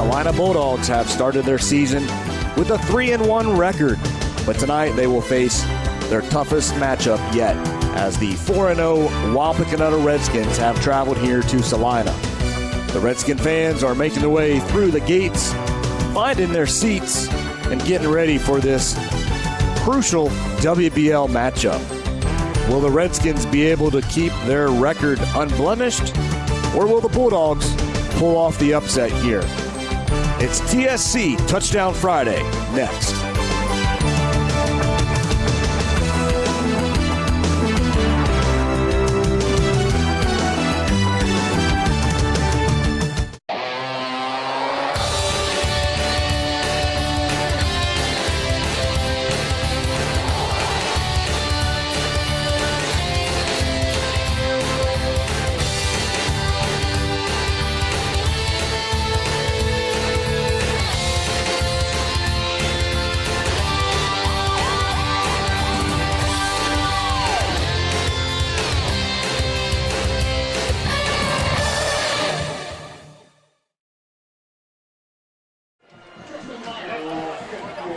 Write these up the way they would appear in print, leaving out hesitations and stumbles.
Celina Bulldogs have started their season with a 3-1 record, but tonight they will face their toughest matchup yet, as the 4-0 Wapakoneta Redskins have traveled here to Celina. The Redskin fans are making their way through the gates, finding their seats, and getting ready for this crucial WBL matchup. Will the Redskins be able to keep their record unblemished, or will the Bulldogs pull off the upset here? It's TSC Touchdown Friday next.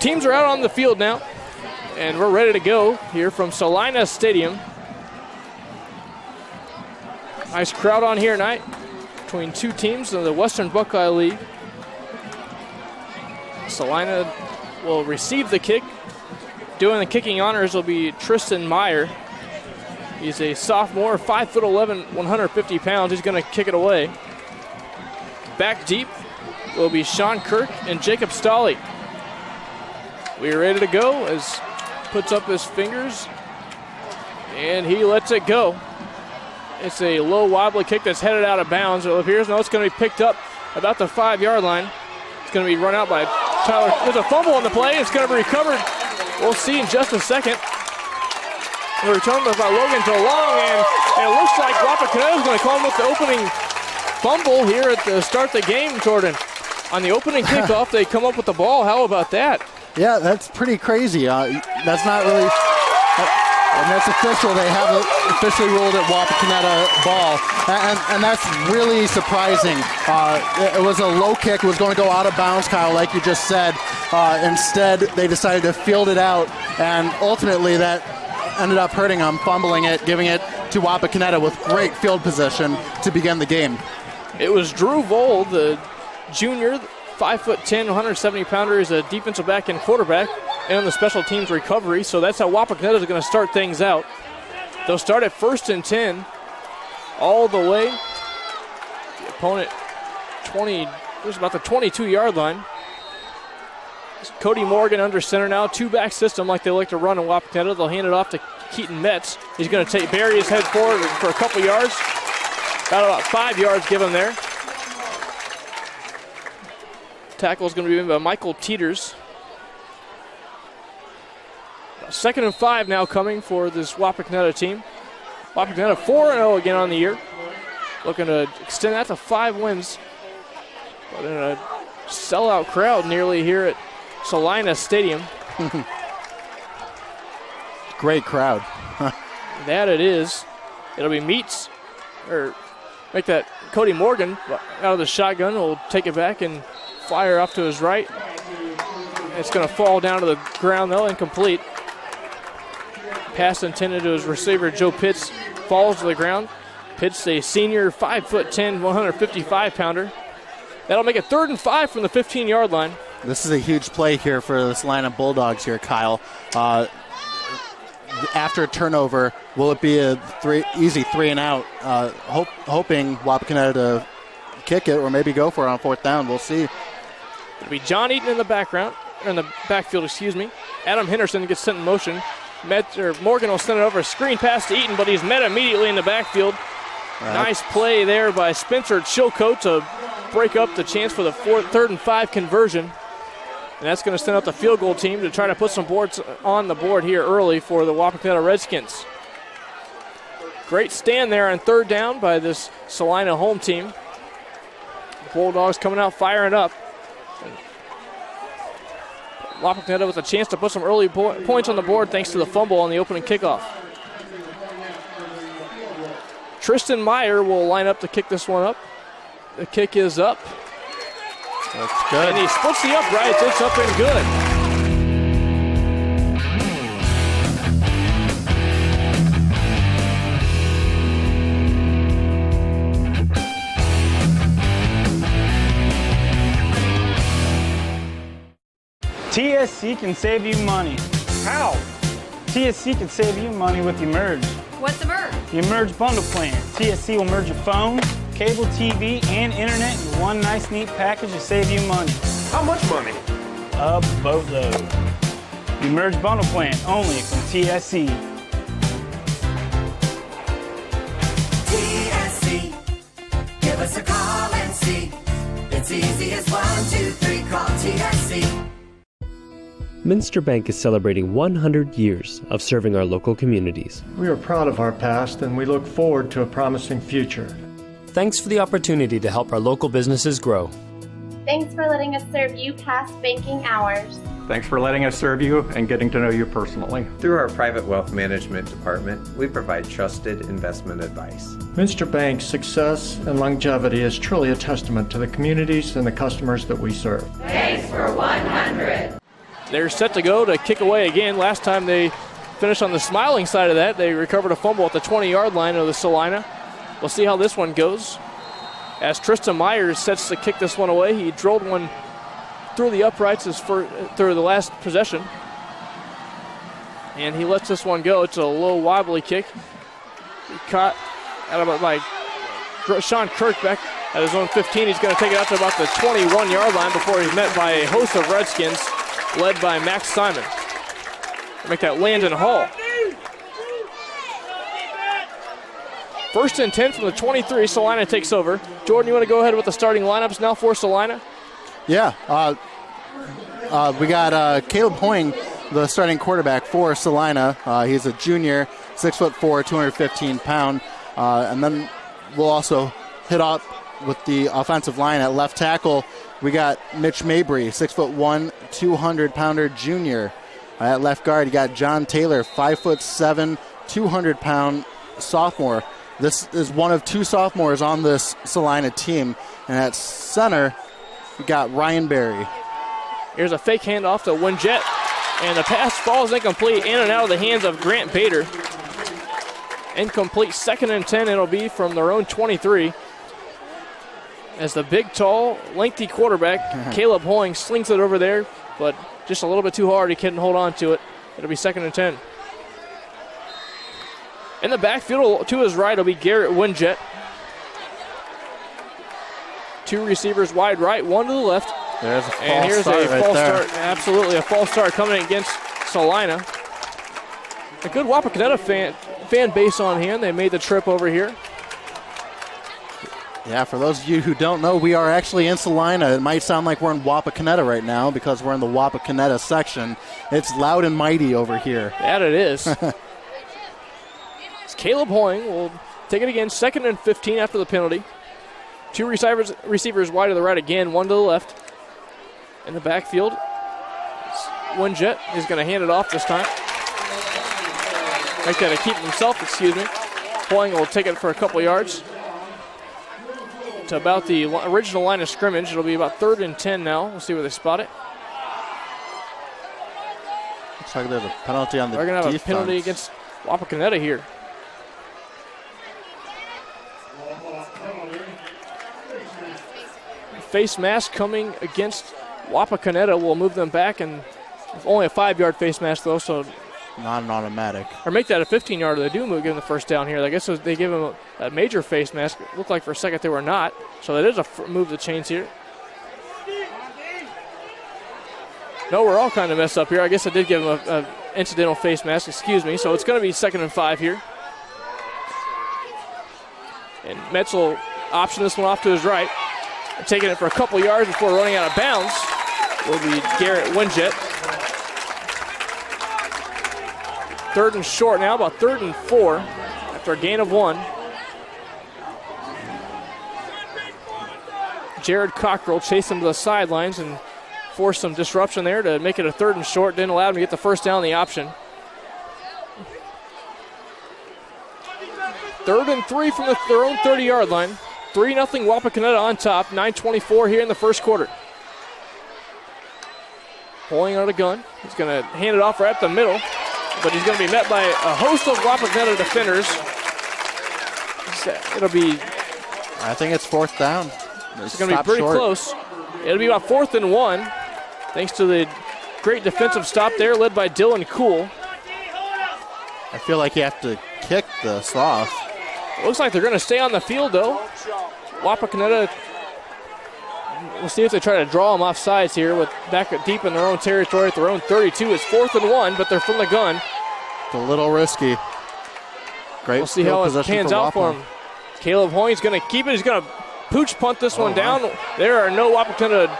Teams are out on the field now, and we're ready to go here from Celina Stadium. Nice crowd on here tonight between two teams in the Western Buckeye League. Celina will receive the kick. Doing the kicking honors will be Tristan Meyer. He's a sophomore, 5'11", 150 pounds. He's going to kick it away. Back deep will be Sean Kirk and Jacob Stolley. We're ready to go as puts up his fingers, and he lets it go. It's a low wobbly kick that's headed out of bounds. It appears now it's going to be picked up about the 5-yard line. It's going to be run out by Tyler. There's a fumble on the play. It's going to be recovered. We'll see in just a second. The return was by Logan DeLong, and it looks like Wapakoneta is going to call him with the opening fumble here at the start of the game, Jordan. On the opening kickoff, they come up with the ball. How about that? Yeah, that's pretty crazy. That's not really, and that's official. They have officially ruled it Wapakoneta ball, and that's really surprising. It was a low kick. It was going to go out of bounds, Kyle, like you just said. Instead, they decided to field it out, and ultimately that ended up hurting them, fumbling it, giving it to Wapakoneta with great field position to begin the game. It was Drew Vold, the junior, 5'10", 170-pounder, is a defensive back and quarterback, and on the special teams recovery. So that's how Wapakoneta is going to start things out. They'll start at 1st and 10, all the way. The opponent 20, there's about the 22-yard line. Cody Morgan under center now, two-back system like they like to run in Wapakoneta. They'll hand it off to Keaton Metz. He's going to bury his head forward for a couple yards. About 5 yards given there. Tackle is going to be made by Michael Teeters. 2nd and 5 now coming for this Wapakoneta team. Wapakoneta 4-0 again on the year. Looking to extend that to 5 wins. But in a sellout crowd nearly here at Celina Stadium. Great crowd. That it is. It'll be Meats, or make that Cody Morgan out of the shotgun. Will take it back and fire off to his right. It's going to fall down to the ground though, incomplete. Pass intended to his receiver, Joe Pitts, falls to the ground. Pitts, a senior, 5'10", 155-pounder. That'll make it 3rd and 5 from the 15-yard line. This is a huge play here for the Celina Bulldogs here, Kyle. After a turnover, will it be a easy 3 and out? Hoping Wapakoneta to kick it or maybe go for it on 4th down. We'll see. It'll be John Eaton in the backfield, excuse me. Adam Henderson gets sent in motion. Morgan will send it over a screen pass to Eaton, but he's met immediately in the backfield. Right. Nice play there by Spencer Chilcote to break up the chance for the 3rd and 5 conversion. And that's going to send out the field goal team to try to put some boards on the board here early for the Wapakoneta Redskins. Great stand there on 3rd down by this Celina home team. The Bulldogs coming out firing up. Wapakoneta with a chance to put some early points on the board thanks to the fumble on the opening kickoff. Tristan Meyer will line up to kick this one up. The kick is up. That's good. And he splits the uprights. It's up and good. TSC can save you money. How? TSC can save you money with Emerge. What's the merge? The Emerge bundle plan. TSC will merge your phone, cable TV, and internet in one nice, neat package to save you money. How much money? A boatload. The Emerge bundle plan only from TSC. TSC, give us a call and see. It's easy as 1, 2, 3, call TSC. Minster Bank is celebrating 100 years of serving our local communities. We are proud of our past and we look forward to a promising future. Thanks for the opportunity to help our local businesses grow. Thanks for letting us serve you past banking hours. Thanks for letting us serve you and getting to know you personally. Through our private wealth management department, we provide trusted investment advice. Minster Bank's success and longevity is truly a testament to the communities and the customers that we serve. Thanks for 100. They're set to go to kick away again. Last time they finished on the smiling side of that, they recovered a fumble at the 20-yard line of the Celina. We'll see how this one goes. As Tristan Myers sets to kick this one away, he drilled one through the uprights through the last possession. And he lets this one go. It's a low wobbly kick. He caught out about by Sean Kirkbeck at his own 15. He's going to take it out to about the 21-yard line before he's met by a host of Redskins, led by Max Simon. Make that Landon Hall. 1st and 10 from the 23. Celina takes over. Jordan, you want to go ahead with the starting lineups now for Celina? Yeah. We got Caleb Hoying, the starting quarterback for Celina. He's a junior, 6'4", 215 pound. And then we'll also hit up with the offensive line at left tackle. We got Mitch Mabry, 6'1", 200-pounder junior. At left guard, you got John Taylor, 5'7", 200-pound sophomore. This is one of 2 sophomores on this Celina team. And at center, we got Ryan Berry. Here's a fake handoff to Winjet. And the pass falls incomplete, in and out of the hands of Grant Bader. Incomplete, 2nd and 10. It'll be from their own 23. As the big, tall, lengthy quarterback, Caleb Hoying, slings it over there, but just a little bit too hard. He couldn't hold on to it. It'll be 2nd and 10. In the backfield to his right will be Garrett Winjet. 2 receivers wide right, 1 to the left. There's a false and here's start a right false there. start. Absolutely a false start coming against Celina. A good Wapakoneta fan base on hand. They made the trip over here. Yeah, for those of you who don't know, we are actually in Celina. It might sound like we're in Wapakoneta right now because we're in the Wapakoneta section. It's loud and mighty over here. That it is. It's Caleb Hoying will take it again, 2nd and 15 after the penalty. 2 receivers wide to the right again, 1 to the left. In the backfield, Winjet is going to hand it off this time. Make that to keep himself, excuse me. Hoying will take it for a couple yards to about the original line of scrimmage. It'll be about 3rd and 10 now. We'll see where they spot it. Looks like there's a penalty on the They're going to have defense. a penalty against Wapakoneta here. Face mask coming against Wapakoneta will move them back, and only a 5-yard face mask though, so not an automatic. Or make that a 15-yarder. They do give him the first down here. I guess they give him a major face mask. It looked like for a second they were not. So that is a move the chains here. No, we're all kind of messed up here. I guess I did give him an incidental face mask, excuse me. So it's going to be 2nd and 5 here. And Metz will option this one off to his right. Taking it for a couple yards before running out of bounds will be Garrett Winjet. 3rd and short now, about 3rd and 4 after a gain of 1. Jared Cockrell chased him to the sidelines and forced some disruption there to make it a 3rd and short. Didn't allow him to get the first down on the option. 3rd and 3 from their own 30-yard line. 3-0 Wapakoneta on top. 9:24 here in the first quarter. Pulling out a gun. He's going to hand it off right up the middle, but he's going to be met by a host of Wapakoneta defenders. It'll be... I think it's 4th down. It's going to be pretty close. It'll be about 4th and 1, thanks to the great defensive stop there, led by Dylan Cool. I feel like you have to kick this off. Looks like they're going to stay on the field, though. Wapakoneta, we'll see if they try to draw them off sides here with back deep in their own territory at their own 32. It's 4th and 1, but they're from the gun. It's a little risky. Great. We'll see how it pans out for him. Caleb Hoying's going to keep it. He's going to pooch punt this one down. There are no Wapakoneta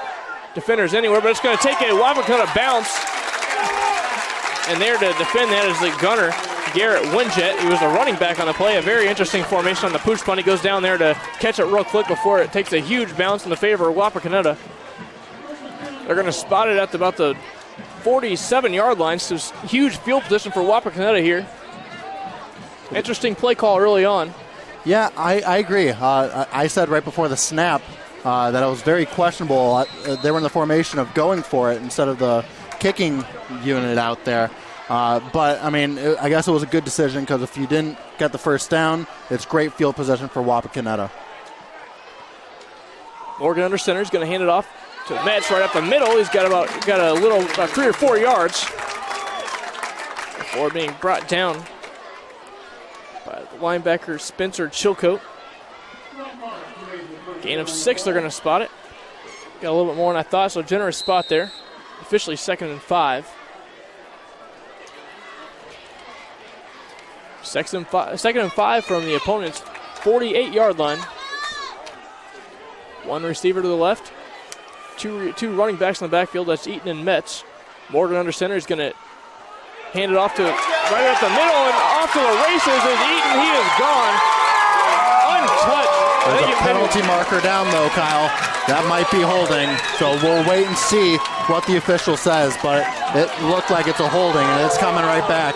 defenders anywhere, but it's going to take a Wapakoneta bounce. And there to defend that is the gunner, Garrett Winjet. He was a running back on the play. A very interesting formation on the pooch punt. He goes down there to catch it real quick before it takes a huge bounce in the favor of Wapakoneta. They're going to spot it at about the 47-yard line, so huge field position for Wapakoneta here. Interesting play call early on. Yeah, I agree. I said right before the snap that it was very questionable. They were in the formation of going for it instead of the kicking unit out there. But, I mean, I guess it was a good decision because if you didn't get the first down, it's great field position for Wapakoneta. Morgan under center is going to hand it off to Metz right up the middle. He's got about 3 or 4 yards before being brought down by the linebacker Spencer Chilcote. Gain of 6, they're going to spot it. Got a little bit more than I thought, so generous spot there. Officially 2nd and 5. Second and 5 from the opponent's 48-yard line. One receiver to the left. Two running backs in the backfield. That's Eaton and Metz. Morgan under center is going to hand it off to right up the middle and off to the races is Eaton. He is gone. Untouched. There's a penalty marker down, though, Kyle. That might be holding, so we'll wait and see what the official says, but it looked like it's a holding, and it's coming right back.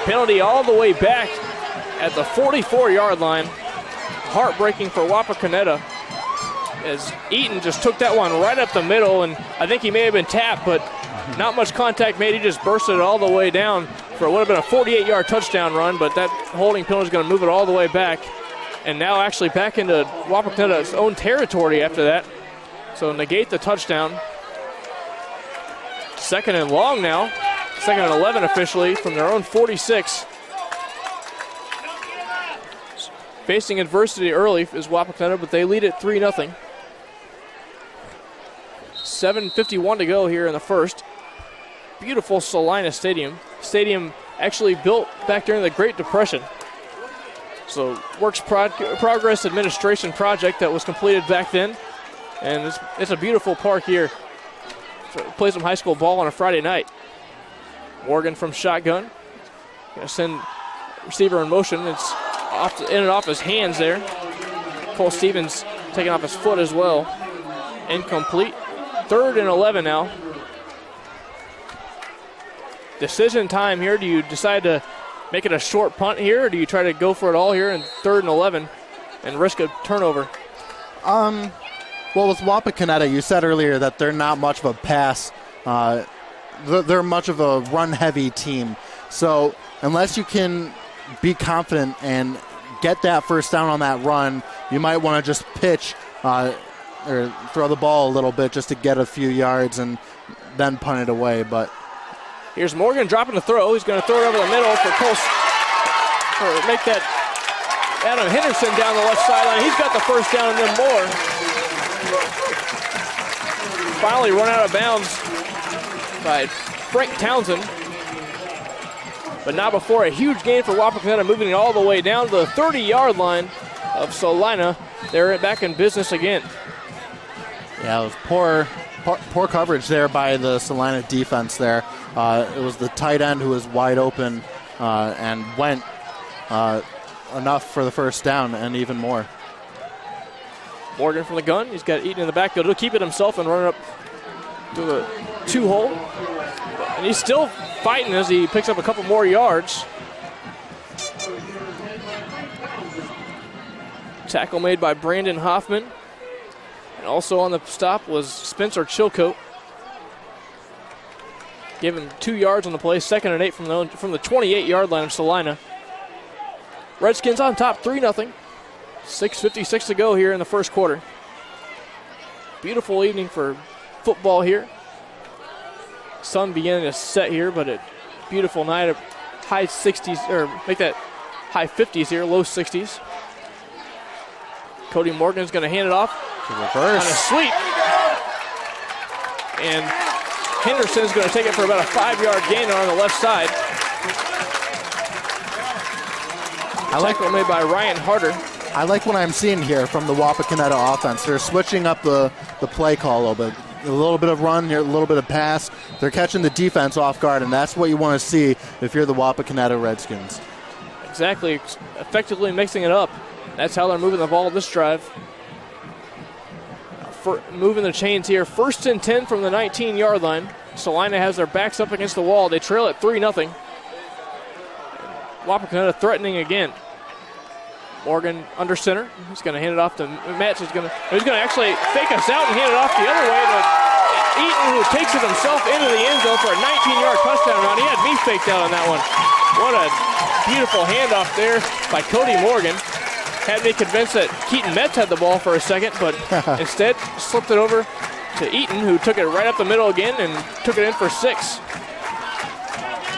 Penalty all the way back at the 44-yard line. Heartbreaking for Wapakoneta as Eaton just took that one right up the middle, and I think he may have been tapped, but not much contact made. He just bursted it all the way down for what would have been a 48-yard touchdown run, but that holding penalty is going to move it all the way back, and now actually back into Wapakoneta's own territory after that. So negate the touchdown. 2nd and long now. 2nd and 11 officially from their own 46. Facing adversity early is Wapakoneta, but they lead it 3-0. 7:51 to go here in the first. Beautiful Celina Stadium. Stadium actually built back during the Great Depression. So Works Progress Administration project that was completed back then. And it's a beautiful park here. Play some high school ball on a Friday night. Morgan from shotgun. Gonna send receiver in motion. It's in and off his hands there. Cole Stevens taking off his foot as well. Incomplete. 3rd and 11 now. Decision time here. Do you decide to make it a short punt here, or do you try to go for it all here in 3rd and 11 and risk a turnover? Well, with Wapakoneta, you said earlier that they're not much of a pass. They're much of a run-heavy team. So unless you can be confident and get that first down on that run, you might want to just pitch or throw the ball a little bit just to get a few yards and then punt it away. But here's Morgan dropping the throw. He's going to throw it over the middle for Cole. Or make that Adam Henderson down the left sideline. He's got the first down and then more. Finally run out of bounds by Frank Townsend. But not before a huge gain for Wapakoneta, moving it all the way down to the 30-yard line of Celina. They're back in business again. Yeah, it was poor coverage there by the Celina defense there. It was the tight end who was wide open and went enough for the first down and even more. Morgan from the gun. He's got Eaton in the backfield. He'll keep it himself and run it up to the 2-hole. And he's still fighting as he picks up a couple more yards. Tackle made by Brandon Hoffman. And also on the stop was Spencer Chilcote. Give him 2 yards on the play, 2nd and 8 from the 28-yard line of Celina. Redskins on top, 3-0. 6:56 to go here in the first quarter. Beautiful evening for football here. Sun beginning to set here, but a beautiful night of high 60s, or make that high 50s here, low 60s. Cody Morgan's going to hand it off. Reverse. On a sweep. And Henderson's going to take it for about a 5-yard gain on the left side. Tackle made by Ryan Harder. I like what I'm seeing here from the Wapakoneta offense. They're switching up the play call a little bit. A little bit of run, a little bit of pass. They're catching the defense off guard, and that's what you want to see if you're the Wapakoneta Redskins. Exactly. Effectively mixing it up. That's how they're moving the ball this drive. Moving the chains here. 1st and 10 from the 19-yard line. Celina has their backs up against the wall. They trail at 3-0. Wapakoneta threatening again. Morgan under center. He's going to hand it off to Metz. He's going to actually fake us out and hand it off the other way to Eaton, who takes it himself into the end zone for a 19-yard touchdown run. He had me faked out on that one. What a beautiful handoff there by Cody Morgan. Had me convinced that Keaton Metz had the ball for a second, but instead slipped it over to Eaton, who took it right up the middle again and took it in for 6.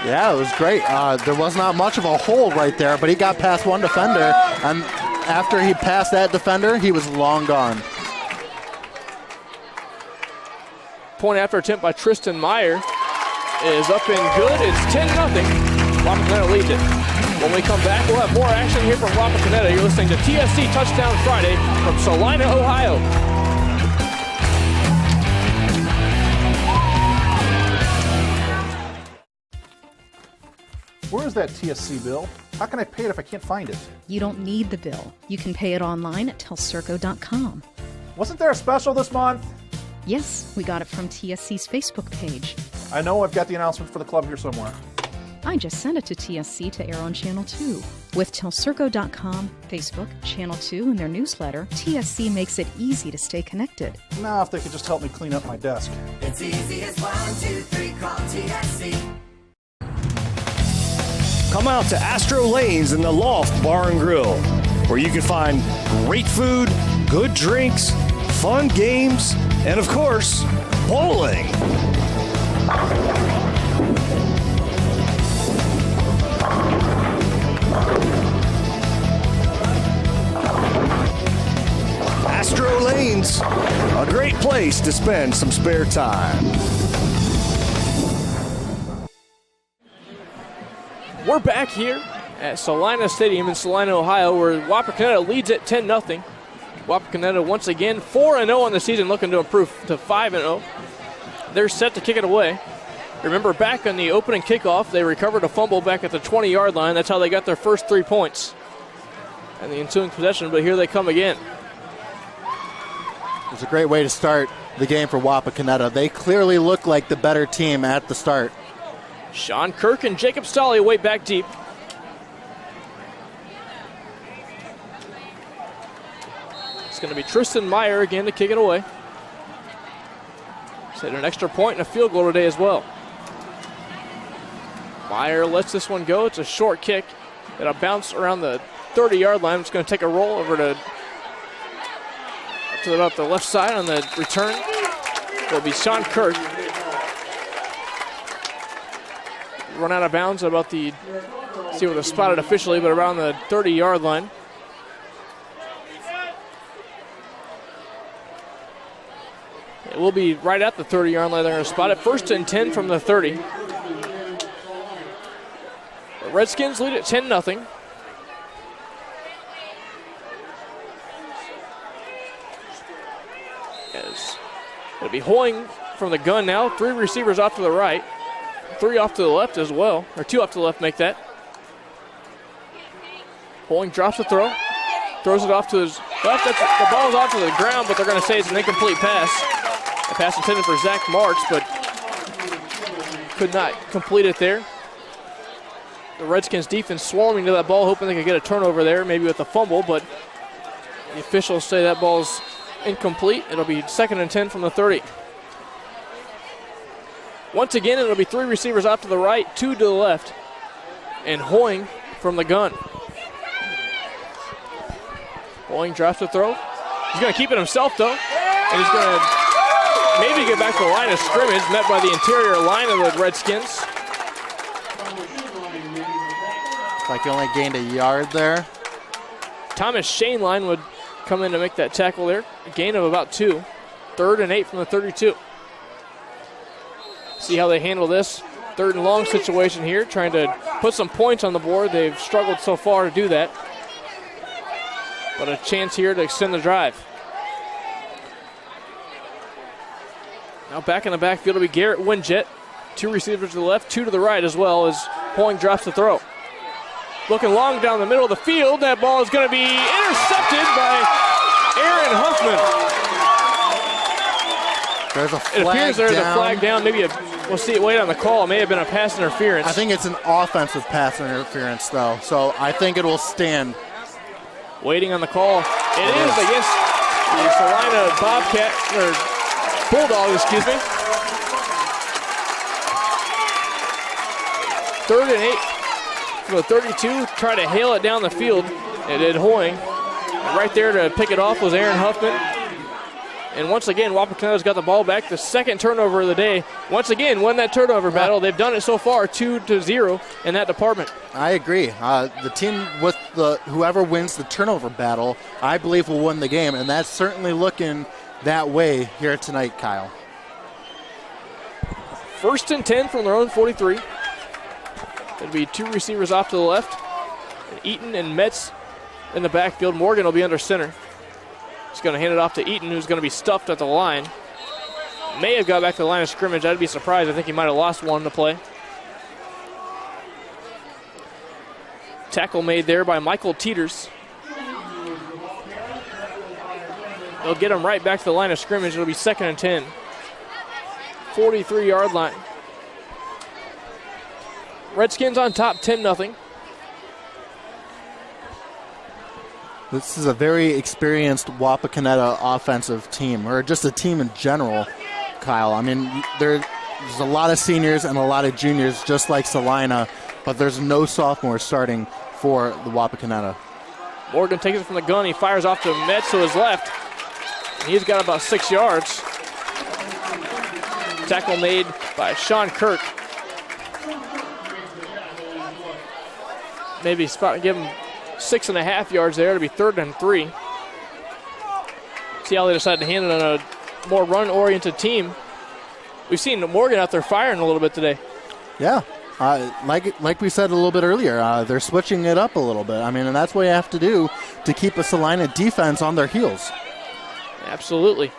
Yeah, it was great. There was not much of a hole right there, but he got past one defender, and after he passed that defender, he was long gone. Point after attempt by Tristan Meyer is up and good. It's 10-0. Wapakoneta leads it. When we come back, we'll have more action here from Wapakoneta. You're listening to TSC Touchdown Friday from Celina, Ohio. Where is that TSC bill? How can I pay it if I can't find it? You don't need the bill. You can pay it online at telcirco.com. Wasn't there a special this month? Yes, we got it from TSC's Facebook page. I know I've got the announcement for the club here somewhere. I just sent it to TSC to air on Channel 2. With telcirco.com, Facebook, Channel 2, and their newsletter, TSC makes it easy to stay connected. Now, if they could just help me clean up my desk. It's easy as 1, 2, 3, call TSC. Come out to Astro Lanes in the Loft Bar and Grill, where you can find great food, good drinks, fun games, and of course, bowling. Astro Lanes, a great place to spend some spare time. We're back here at Celina Stadium in Celina, Ohio, where Wapakoneta leads at 10-0. Wapakoneta once again 4-0 on the season, looking to improve to 5-0. They're set to kick it away. Remember, back on the opening kickoff, they recovered a fumble back at the 20-yard line. That's how they got their first 3 points and the ensuing possession, but here they come again. It was a great way to start the game for Wapakoneta. They clearly look like the better team at the start. Sean Kirk and Jacob Stolley way back deep. It's going to be Tristan Meyer again to kick it away. He's had an extra point and a field goal today as well. Meyer lets this one go. It's a short kick. It'll bounce around the 30-yard line. It's going to take a roll over to about the left side on the return. It'll be Sean Kirk. Run out of bounds at about the, see where they're spotted officially, but around the 30-yard line. It will be right at the 30-yard line. They're going to spot it. 1st and 10 from the 30. The Redskins lead at 10-0. It'll be Hoying from the gun now. 3 receivers off to the right. 3 off to the left as well. Or 2 off to the left make that. Hoying drops the throw. Throws it off to his left. The ball's off to the ground, but they're going to say it's an incomplete pass. A pass intended for Zach Marks, but could not complete it there. The Redskins defense swarming to that ball, hoping they could get a turnover there, maybe with a fumble, but the officials say that ball's incomplete. It'll be 2nd and 10 from the 30. Once again, it'll be 3 receivers off to the right, 2 to the left. And Hoying from the gun. Hoying drops the throw. He's going to keep it himself, though. And he's going to maybe get back to the line of scrimmage, met by the interior line of the Redskins. Like he only gained a yard there. Thomas Shaneline would come in to make that tackle there. A gain of about 2. 3rd and 8 from the 32. See how they handle this 3rd and long situation here, trying to put some points on the board. They've struggled so far to do that. But a chance here to extend the drive. Now back in the backfield will be Garrett Winjet. 2 receivers to the left, 2 to the right as well as Hoying drops the throw. Looking long down the middle of the field. That ball is going to be intercepted by Aaron Huffman. There's a flag It appears there's down. a flag down. Maybe we'll see it wait on the call. It may have been a pass interference. I think it's an offensive pass interference, though, so I think it will stand. Waiting on the call. It is against the Celina Bobcat, or Bulldogs, excuse me. 3rd and 8 from the 32. Try to hail it down the field. It did Hoying. And right there to pick it off was Aaron Huffman. And once again, Wapakoneta's got the ball back. The 2nd turnover of the day. Once again, won that turnover battle. They've done it so far, 2-0 in that department. I agree. The team with whoever wins the turnover battle, I believe will win the game, and that's certainly looking that way here tonight, Kyle. 1st and 10 from their own 43. It'll be 2 receivers off to the left. And Eaton and Metz in the backfield. Morgan will be under center. He's going to hand it off to Eaton, who's going to be stuffed at the line. May have got back to the line of scrimmage. I'd be surprised. I think he might have lost one to play. Tackle made there by Michael Teeters. They'll get him right back to the line of scrimmage. It'll be 2nd and 10. 43-yard line. Redskins on top, 10-0. This is a very experienced Wapakoneta offensive team, or just a team in general, Kyle. I mean, there's a lot of seniors and a lot of juniors, just like Celina, but there's no sophomores starting for the Wapakoneta. Morgan takes it from the gun. He fires off to Metz to his left. And he's got about 6 yards. Tackle made by Sean Kirk. Maybe give him 6.5 yards there to be 3rd and 3. See how they decide to hand it on a more run-oriented team. We've seen Morgan out there firing a little bit today. Yeah, like we said a little bit earlier, they're switching it up a little bit. I mean, and that's what you have to do to keep a Celina defense on their heels. Absolutely.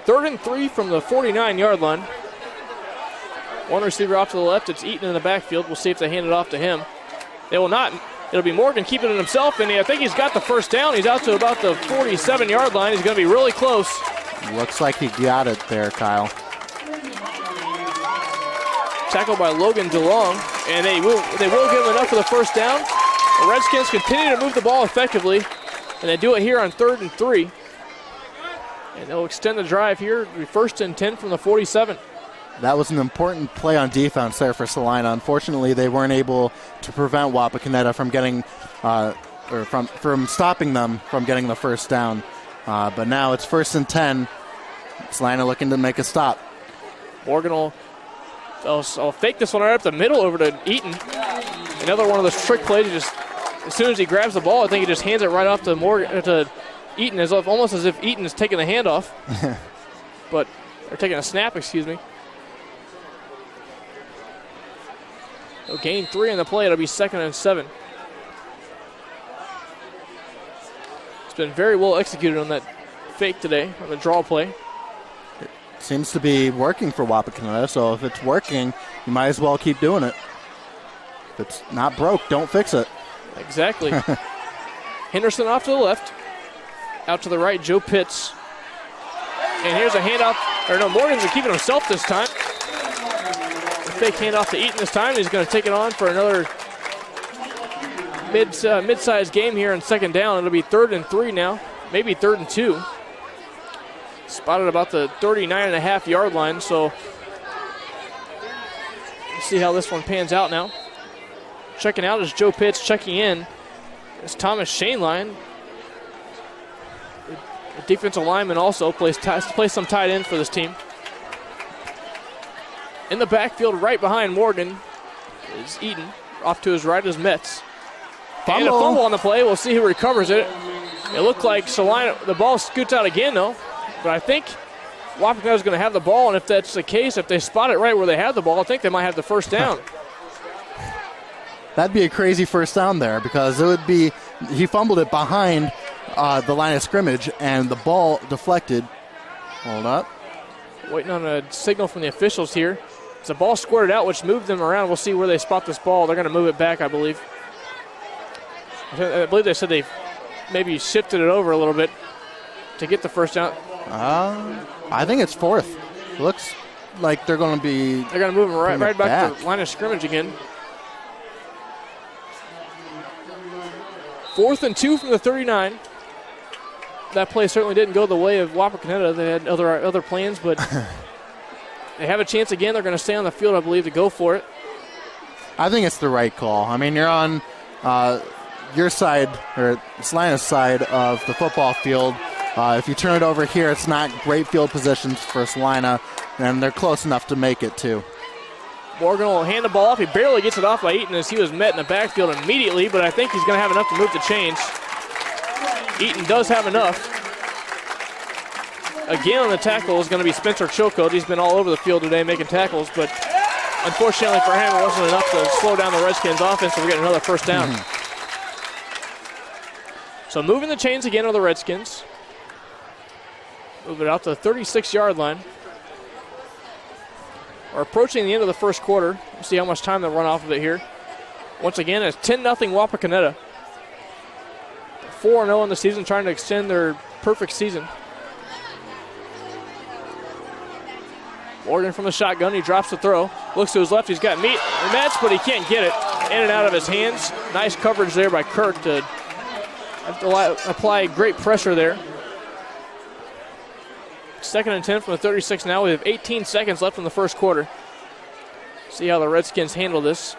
3rd and 3 from the 49-yard line. 1 receiver off to the left. It's Eaton in the backfield. We'll see if they hand it off to him. They will not. It'll be Morgan keeping it himself, and I think he's got the first down. He's out to about the 47-yard line. He's going to be really close. Looks like he got it there, Kyle. Tackled by Logan DeLong, and they will give him enough for the first down. The Redskins continue to move the ball effectively, and they do it here on 3rd and 3. And they'll extend the drive here. It'll be 1st and 10 from the 47. That was an important play on defense there for Celina. Unfortunately, they weren't able to prevent Wapakoneta from getting, or from stopping them from getting the first down. But now it's 1st and 10. Celina looking to make a stop. Morgan will fake this one right up the middle over to Eaton. Another one of those trick plays. He just, as soon as he grabs the ball, I think he just hands it right off to Eaton, almost as if Eaton is taking the handoff. Or taking a snap, excuse me. So gain 3 in the play. It'll be 2nd and 7. It's been very well executed on that fake today, on the draw play. It seems to be working for Wapakoneta, so if it's working, you might as well keep doing it. If it's not broke, don't fix it. Exactly. Henderson off to the left. Out to the right, Joe Pitts. And here's a handoff. Morgan's keeping himself this time. Fake handoff to Eaton this time. He's going to take it on for another mid-sized game here on 2nd down. It'll be 3rd and 3 now, maybe 3rd and 2. Spotted about the 39.5-yard line, so Let's see how this one pans out now. Checking out is Joe Pitts. Checking in is Thomas Shaneline. The defensive lineman also plays some tight end for this team. In the backfield, right behind Morgan, is Eaton. Off to his right is Metz. And a fumble on the play. We'll see who recovers it. It looked like Celina, the ball scoots out again, though. But I think Wapakoneta is going to have the ball, and if that's the case, if they spot it right where they have the ball, I think they might have the first down. That'd be a crazy first down there because it would be, he fumbled it behind the line of scrimmage, and the ball deflected. Hold up. Waiting on a signal from the officials here. As the ball squirted out, which moved them around. We'll see where they spot this ball. They're going to move it back, I believe. I believe they said they maybe shifted it over a little bit to get the first down. I think it's fourth. Looks like they're going to be. They're going to move them right back to the line of scrimmage again. 4th and 2 from the 39. That play certainly didn't go the way of Wapakoneta. They had other plans, but they have a chance again. They're going to stay on the field, I believe, to go for it. I think it's the right call. I mean, you're on your side, or Celina's side of the football field. If you turn it over here, it's not great field positions for Celina, and they're close enough to make it, too. Morgan will hand the ball off. He barely gets it off by Eaton as he was met in the backfield immediately, but I think he's going to have enough to move the chains. Eaton does have enough. Again on the tackle is going to be Spencer Chilcote. He's been all over the field today making tackles, but unfortunately for him, it wasn't enough to slow down the Redskins' offense, so we're getting another first down. So moving the chains again are the Redskins. Move it out to the 36-yard line. We're approaching the end of the first quarter. We'll see how much time they'll run off of it here. Once again, it's 10-0 Wapakoneta. 4-0 in the season, trying to extend their perfect season. Morgan from the shotgun. He drops the throw. Looks to his left. He's got Metz, but he can't get it. In and out of his hands. Nice coverage there by Kirk to apply great pressure there. 2nd and 10 from the 36 now. We have 18 seconds left in the first quarter. See how the Redskins handle this.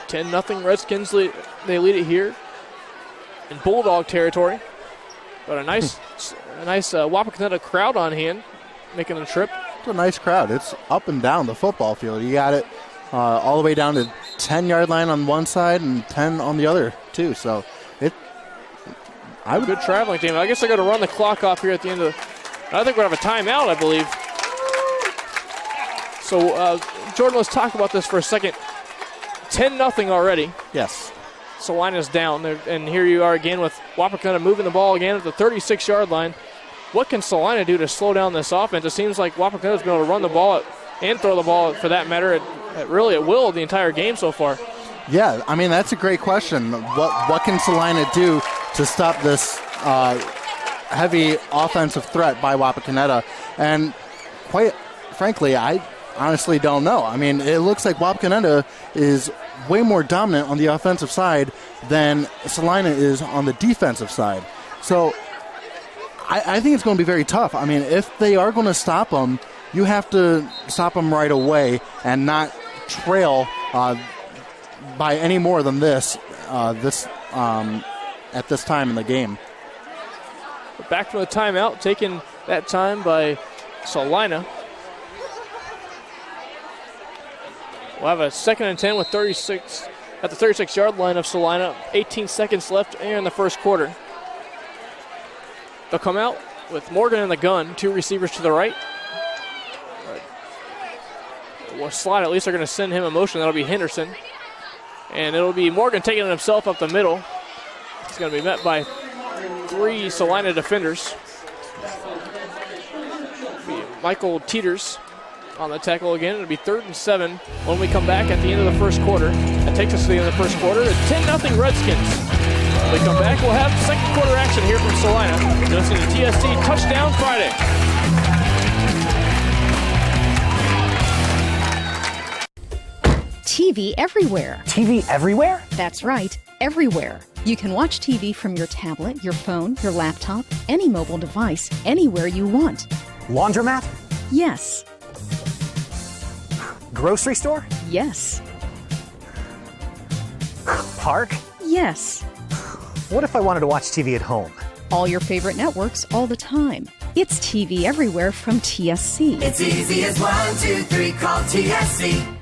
10-0 Redskins. They lead it here in Bulldog territory. But a nice Wapakoneta crowd on hand making the trip. It's a nice crowd. It's up and down the football field. You got it all the way down to 10-yard line on one side and 10 on the other, too. So good traveling team. I guess they're going to run the clock off here at the end of I think we have a timeout, I believe. So, Jordan, let's talk about this for a second. 10-0 already. Yes. Celina's down, and here you are again with Wapakoneta moving the ball again at the 36-yard line. What can Celina do to slow down this offense? It seems like Wapakoneta's been able to run the ball and throw the ball, for that matter, at will the entire game so far. Yeah, I mean, that's a great question. What can Celina do to stop this heavy offensive threat by Wapakoneta? And quite frankly, I honestly don't know. I mean, it looks like Wapakoneta is way more dominant on the offensive side than Celina is on the defensive side. So I think it's going to be very tough. I mean, if they are going to stop them, you have to stop them right away and not trail by any more than this at this time in the game. Back from the timeout, taken that time by Celina. We'll have a 2nd and 10 with 36 at the 36-yard line of Celina. 18 seconds left in the first quarter. They'll come out with Morgan in the gun, 2 receivers to the right. Well, slot, at least they're going to send him in motion. That'll be Henderson. And it'll be Morgan taking it himself up the middle. He's going to be met by 3 Celina defenders. It'll be Michael Teeters on the tackle again. It'll be 3rd and 7 when we come back at the end of the first quarter. That takes us to the end of the first quarter. It's 10-0 Redskins. When we come back, we'll have second quarter action here from Celina. You're listening to TSC Touchdown Friday. TV everywhere. TV everywhere? That's right, everywhere. You can watch TV from your tablet, your phone, your laptop, any mobile device, anywhere you want. Laundromat? Yes. Grocery store? Yes. Park? Yes. What if I wanted to watch TV at home? All your favorite networks all the time. It's TV everywhere from TSC. It's easy as 1, 2, 3, call TSC.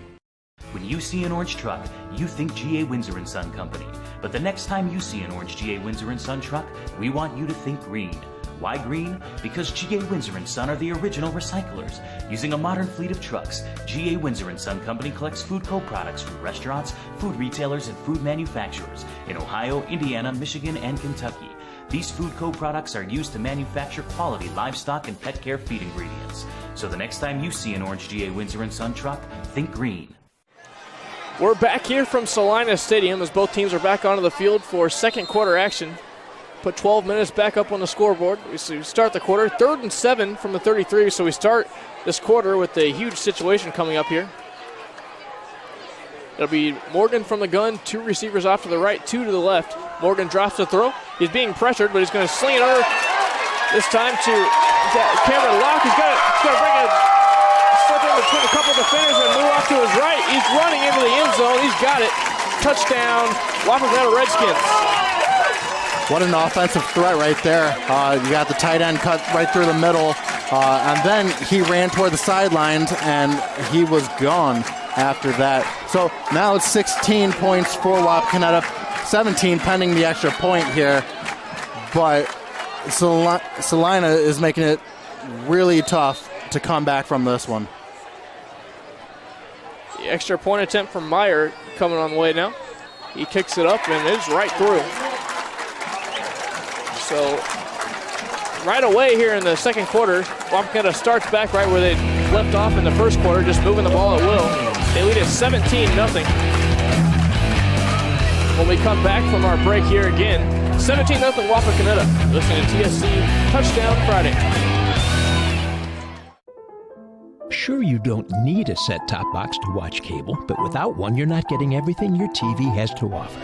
When you see an orange truck, you think GA Windsor & Son Company. But the next time you see an orange GA Windsor & Son truck, we want you to think green. Why green? Because GA Windsor & Son are the original recyclers. Using a modern fleet of trucks, GA Windsor & Son Company collects food co-products from restaurants, food retailers, and food manufacturers in Ohio, Indiana, Michigan, and Kentucky. These food co-products are used to manufacture quality livestock and pet care feed ingredients. So the next time you see an orange GA Windsor & Son truck, think green. We're back here from Celina Stadium as both teams are back onto the field for second quarter action. Put 12 minutes back up on the scoreboard. We start the quarter, 3rd and 7 from the 33, so we start this quarter with a huge situation coming up here. It'll be Morgan from the gun, 2 receivers off to the right, 2 to the left. Morgan drops the throw. He's being pressured, but he's going to sling it over this time to Cameron Locke. He's going to bring it, slip in between a couple defenders and move off to his right. He's running into the end zone. He's got it. Touchdown, Wapakoneta Redskins. What an offensive threat right there. You got the tight end cut right through the middle, and then he ran toward the sidelines, and he was gone after that. So now it's 16 points for Wapakoneta, 17 pending the extra point here, but Celina is making it really tough to come back from this one. The extra point attempt from Meyer coming on the way now. He kicks it up, and it's right through. So right away here in the second quarter, Wapakoneta starts back right where they left off in the first quarter, just moving the ball at will. They lead at 17-0. When we come back from our break here again, 17-0 Wapakoneta. Listening to TSC Touchdown Friday. Sure, you don't need a set-top box to watch cable, but without one, you're not getting everything your TV has to offer.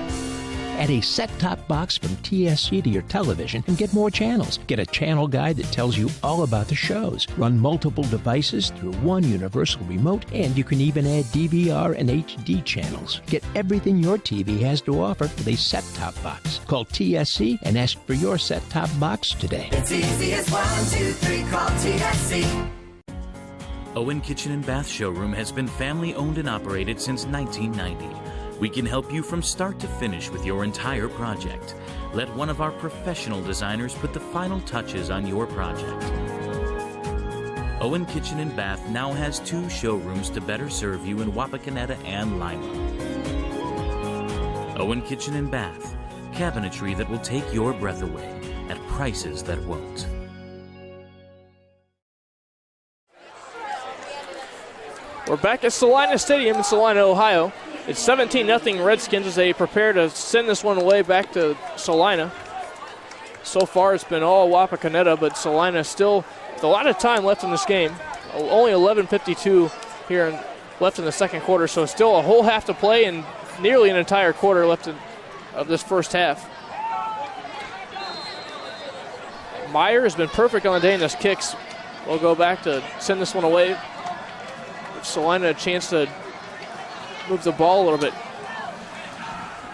Add a set-top box from TSC to your television and get more channels. Get a channel guide that tells you all about the shows. Run multiple devices through one universal remote, and you can even add DVR and HD channels. Get everything your TV has to offer with a set-top box. Call TSC and ask for your set-top box today. It's easy as 1, 2, 3, call TSC. Owen Kitchen and Bath Showroom has been family-owned and operated since 1990. We can help you from start to finish with your entire project. Let one of our professional designers put the final touches on your project. Owen Kitchen and Bath now has 2 showrooms to better serve you in Wapakoneta and Lima. Owen Kitchen and Bath, cabinetry that will take your breath away at prices that won't. We're back at Celina Stadium in Celina, Ohio. It's 17-0 Redskins as they prepare to send this one away back to Celina. So far it's been all Wapakoneta, but Celina still with a lot of time left in this game. Only 11:52 here left in the second quarter, so still a whole half to play and nearly an entire quarter left of this first half. Meyer has been perfect on the day in his kicks. We'll go back to send this one away. Give Celina a chance to move the ball a little bit.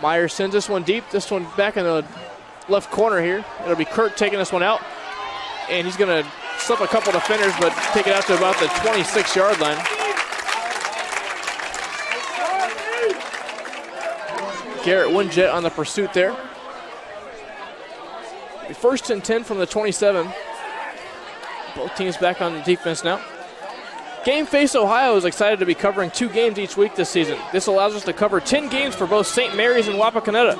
Meyer sends this one deep. This one back in the left corner here. It'll be Kurt taking this one out. And he's going to slip a couple defenders, but take it out to about the 26-yard line. Garrett Winjet on the pursuit there. First and 10 from the 27. Both teams back on the defense now. Game Face Ohio is excited to be covering 2 games each week this season. This allows us to cover 10 games for both St. Mary's and Wapakoneta.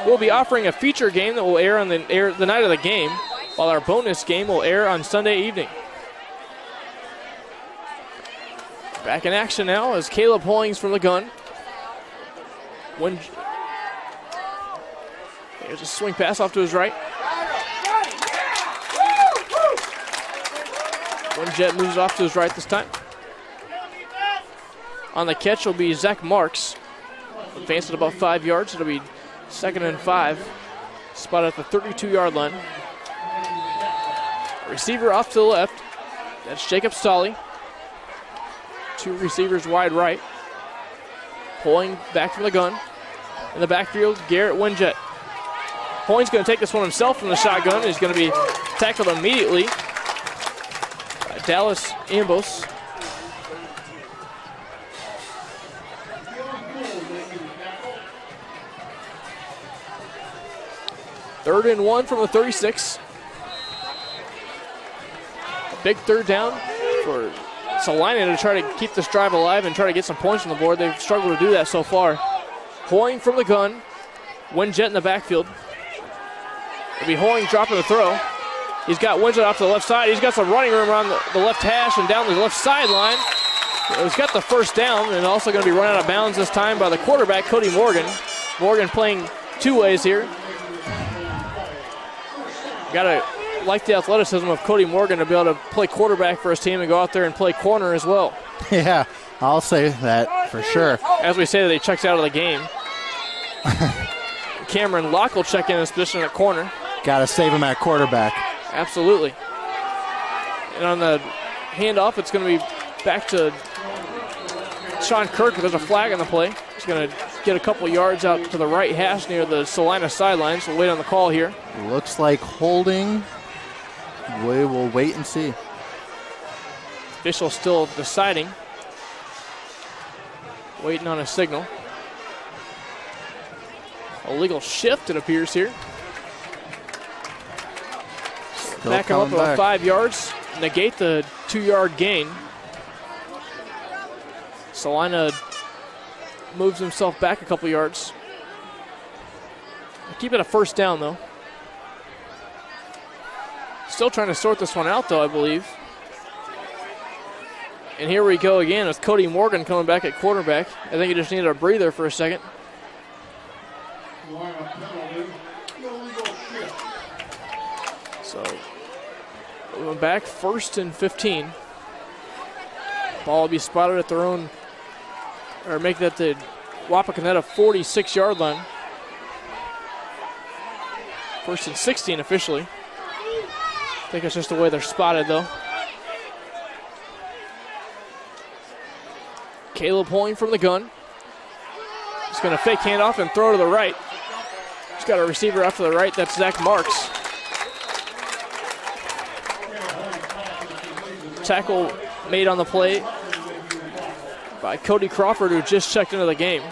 We'll be offering a feature game that will air on the night of the game, while our bonus game will air on Sunday evening. Back in action now is Caleb Hollings from the gun. There's a swing pass off to his right. Winjet moves off to his right this time. On the catch will be Zach Marks. Advanced at about 5 yards. It'll be 2nd and 5. Spot at the 32-yard line. Receiver off to the left. That's Jacob Stolle. 2 receivers wide right. Pulling back from the gun. In the backfield, Garrett Winjet. Hoying's going to take this one himself from the shotgun. He's going to be tackled immediately by Dallas Ambos. Third and 1 from the 36. A big third down for Celina to try to keep this drive alive and try to get some points on the board. They've struggled to do that so far. Hoying from the gun. Winjet in the backfield. It'll be Hoying dropping the throw. He's got Winjet off to the left side. He's got some running room around the left hash and down the left sideline. He's got the first down and also going to be run out of bounds this time by the quarterback, Cody Morgan. Morgan playing 2 ways here. Got to like the athleticism of Cody Morgan to be able to play quarterback for his team and go out there and play corner as well. Yeah, I'll say that for sure. As we say that he checks out of the game. Cameron Locke will check in his position at corner. Got to save him at quarterback. Absolutely. And on the handoff, it's going to be back to Sean Kirk, but there's a flag on the play. He's going to get a couple yards out to the right hash near the Celina sideline, so we'll wait on the call here. Looks like holding. We will wait and see. Official still deciding. Waiting on a signal. Illegal shift, it appears here. Still back him up about back. 5 yards. Negate the 2-yard gain. Celina moves himself back a couple yards. Keep it a first down, though. Still trying to sort this one out, though, I believe. And here we go again with Cody Morgan coming back at quarterback. I think he just needed a breather for a second. So, we went back 1st and 15. Ball will be spotted at their own, or make that the Wapakoneta 46-yard line. 1st and 16 officially. I think it's just the way they're spotted, though. Caleb Hoying from the gun. He's going to fake handoff and throw to the right. He's got a receiver off to the right. That's Zach Marks. Tackle made on the play by Cody Crawford, who just checked into the game.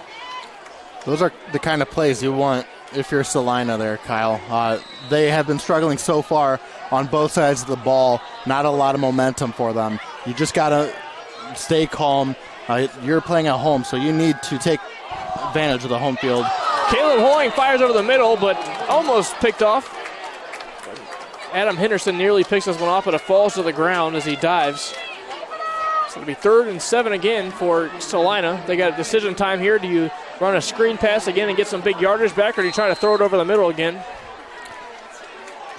Those are the kind of plays you want if you're Celina there, Kyle. They have been struggling so far on both sides of the ball. Not a lot of momentum for them. You just got to stay calm. You're playing at home, so you need to take advantage of the home field. Caleb Hoying fires over the middle, but almost picked off. Adam Henderson nearly picks this one off, but it falls to the ground as he dives. So it'll be 3rd and 7 again for Celina. They got a decision time here. Do you run a screen pass again and get some big yardage back, or do you try to throw it over the middle again?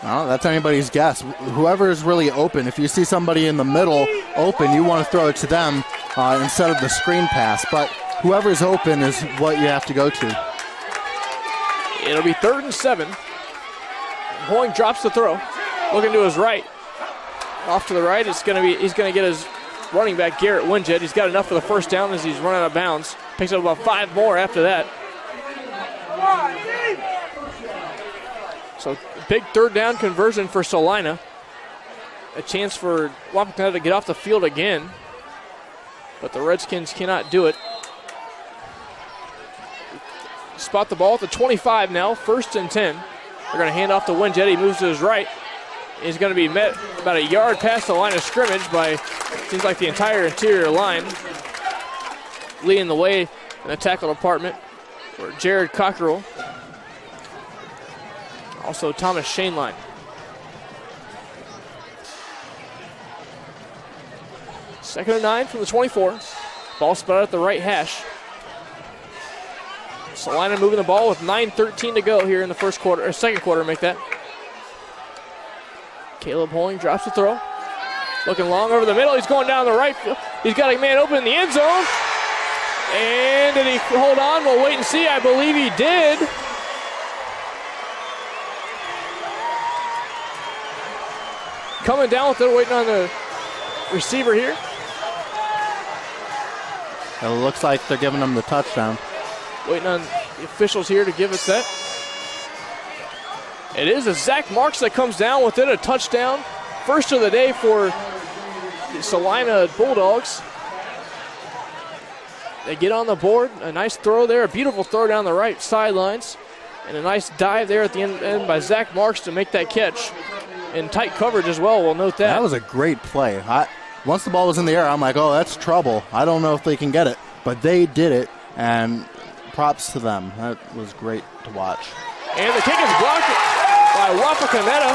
Well, that's anybody's guess. Whoever is really open, if you see somebody in the middle open, you want to throw it to them instead of the screen pass. But whoever is open is what you have to go to. It'll be 3rd and 7. Hoying drops the throw. Looking to his right. Off to the right, he's going to get his running back, Garrett Winjet. He's got enough for the first down as he's run out of bounds. Picks up about 5 more after that. So big 3rd down conversion for Celina. A chance for Wapakoneta to get off the field again. But the Redskins cannot do it. Spot the ball at the 25 now, 1st and 10. They're going to hand off to Winjet. He moves to his right. He's going to be met about a yard past the line of scrimmage by, seems like the entire interior line. Leading the way in the tackle department for Jared Cockerell. Also Thomas Shaneline. Second and 9 from the 24. Ball spotted at the right hash. Celina moving the ball with 9:13 to go here in the second quarter, make that. Caleb Hoying drops the throw. Looking long over the middle. He's going down the right field. He's got a man open in the end zone. And did he hold on? We'll wait and see. I believe he did. Coming down with it, waiting on the receiver here. It looks like they're giving them the touchdown. Waiting on the officials here to give us that. It is a Zach Marks that comes down with it, a touchdown. First of the day for the Celina Bulldogs. They get on the board, a nice throw there, a beautiful throw down the right sidelines, and a nice dive there at the end by Zach Marks to make that catch. In tight coverage as well, we'll note that. That was a great play. Once the ball was in the air, I'm like, oh, that's trouble. I don't know if they can get it. But they did it, and props to them. That was great to watch. And the kick is blocked by Wapakoneta.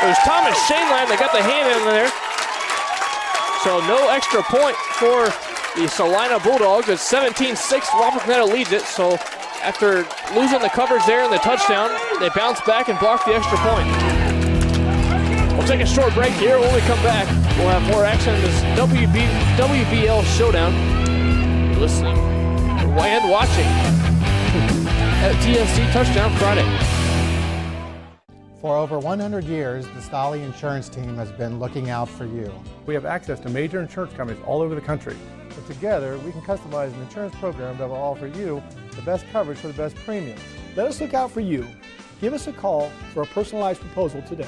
It was Thomas Shaneland that got the hand in there. So no extra point for the Celina Bulldogs. It's 17-6. Wapakoneta leads it. So after losing the coverage there in the touchdown, they bounce back and block the extra point. We'll take a short break here. When we come back, we'll have more action in this WBL showdown. You're listening and watching at TSC Touchdown Friday. For over 100 years, the Stolly Insurance Team has been looking out for you. We have access to major insurance companies all over the country. But together, we can customize an insurance program that will offer you the best coverage for the best premiums. Let us look out for you. Give us a call for a personalized proposal today.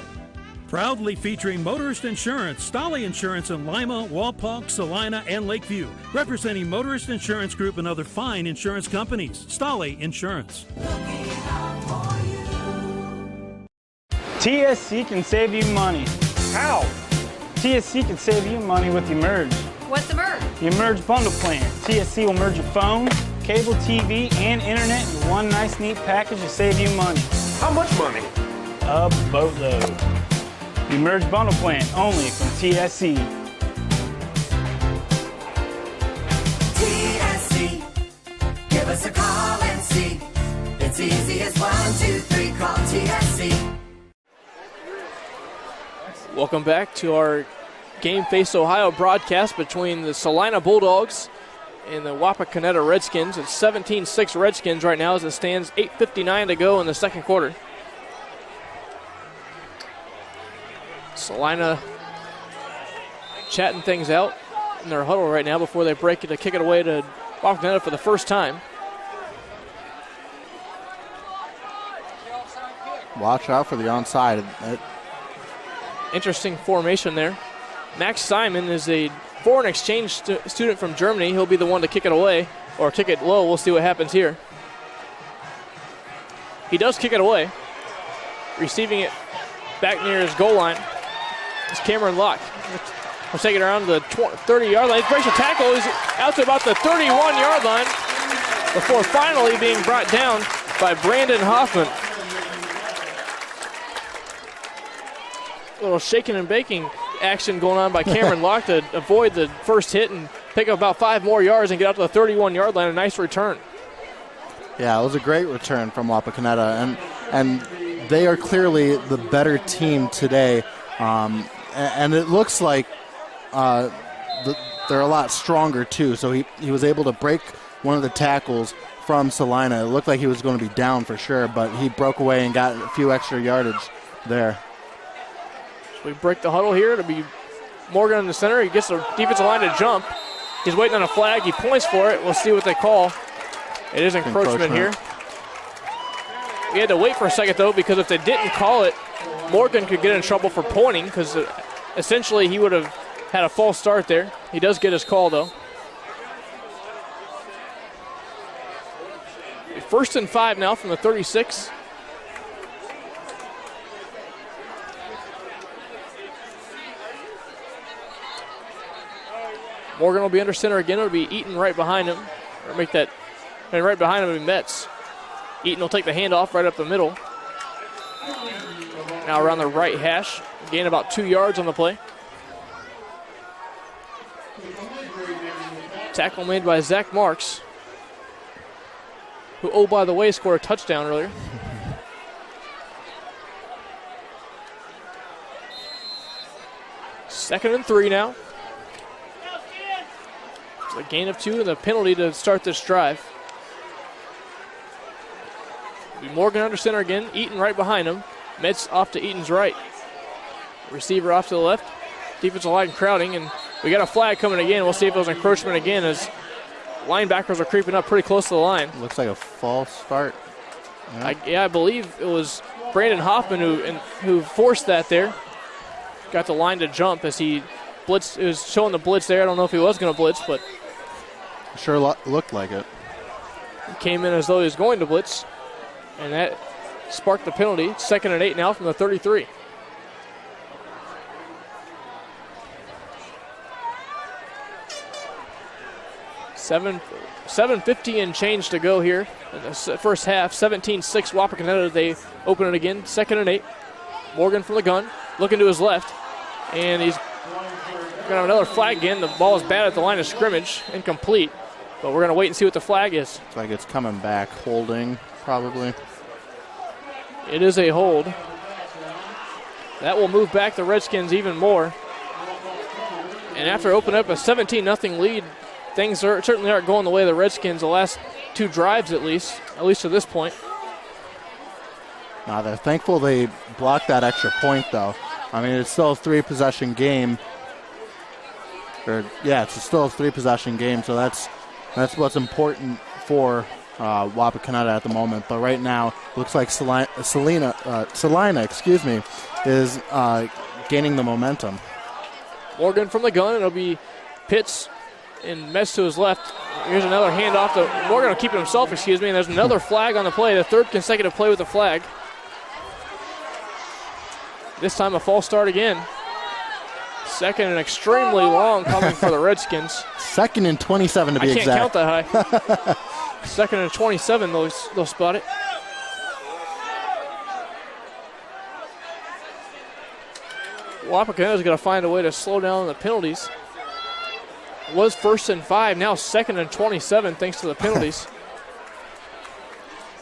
Proudly featuring Motorist Insurance, Stolly Insurance in Lima, Walpock, Celina, and Lakeview. Representing Motorist Insurance Group and other fine insurance companies. Stolly Insurance. TSC can save you money. How? TSC can save you money with Emerge. What's Emerge? The Emerge Bundle Plan. TSC will merge your phone, cable TV, and internet in one nice neat package to save you money. How much money? A boatload. The Emerge Bundle Plan, only from TSC. TSC, give us a call and see. It's easy as 1, 2, 3, call TSC. Welcome back to our Game Face Ohio broadcast between the Celina Bulldogs and the Wapakoneta Redskins. It's 17-6 Redskins right now as it stands, 8:59 to go in the second quarter. Celina chatting things out in their huddle right now before they break it to kick it away to Wapakoneta for the first time. Watch out for the onside. Interesting formation there. Max Simon is a foreign exchange student from Germany. He'll be the one to kick it away or kick it low. We'll see what happens here. He does kick it away. Receiving it back near his goal line is Cameron Locke. We'll take it around the 30-yard line. He breaks a tackle. He's out to about the 31-yard line before finally being brought down by Brandon Hoffman. A little shaking and baking action going on by Cameron Locke to avoid the first hit and pick up about 5 more yards and get out to the 31-yard line. A nice return. Yeah, it was a great return from Wapakoneta, and they are clearly the better team today. And it looks like they're a lot stronger too. So he was able to break one of the tackles from Celina. It looked like he was going to be down for sure, but he broke away and got a few extra yardage there. We break the huddle here. It'll be Morgan in the center. He gets the defensive line to jump. He's waiting on a flag. He points for it. We'll see what they call. It is encroachment here. We had to wait for a second, though, because if they didn't call it, Morgan could get in trouble for pointing because essentially he would have had a false start there. He does get his call, though. 1st and 5 now from the 36. Morgan will be under center again. It'll be Eaton right behind him. Or make that, and right behind him will be Metz. Eaton will take the handoff right up the middle. Now around the right hash. Gain about 2 yards on the play. Tackle made by Zach Marks, who, oh, by the way, scored a touchdown earlier. Second and 3 now. A gain of 2 and a penalty to start this drive. Morgan under center again. Eaton right behind him. Metz off to Eaton's right. Receiver off to the left. defensive line crowding, and we got a flag coming again. We'll see if it was encroachment again as linebackers are creeping up pretty close to the line. Looks like a false start. I believe it was Brandon Hoffman who forced that there. Got the line to jump as he blitzed. It was showing the blitz there. I don't know if he was going to blitz, but sure looked like it. He came in as though he was going to blitz, and that sparked the penalty. 2nd and 8 now from the 33. $7:50 and change to go here in the first half. 17-6 Wapakoneta. They open it again. 2nd and 8. Morgan from the gun, looking to his left, and he's going to have another flag again. The ball is bad at the line of scrimmage, incomplete. But we're going to wait and see what the flag is. It's like it's coming back, holding probably. It is a hold. That will move back the Redskins even more. And after opening up a 17-0 lead, things certainly aren't going the way of the Redskins the last 2 drives at least to this point. They're thankful they blocked that extra point, though. I mean, it's still a 3-possession game. It's still a 3-possession game, so that's what's important for Wapakoneta at the moment. But right now, looks like Celina, is gaining the momentum. Morgan from the gun. It'll be Pitts and Metz to his left. Here's another handoff to Morgan. Will keep it himself, and there's another flag on the play, the 3rd consecutive play with the flag. This time a false start again. 2nd and extremely long coming for the Redskins. 2nd and 27 to be exact. I can't count that high. 2nd and 27, they'll spot it. Wapakoneta's going to find a way to slow down the penalties. It was 1st and 5, now 2nd and 27 thanks to the penalties.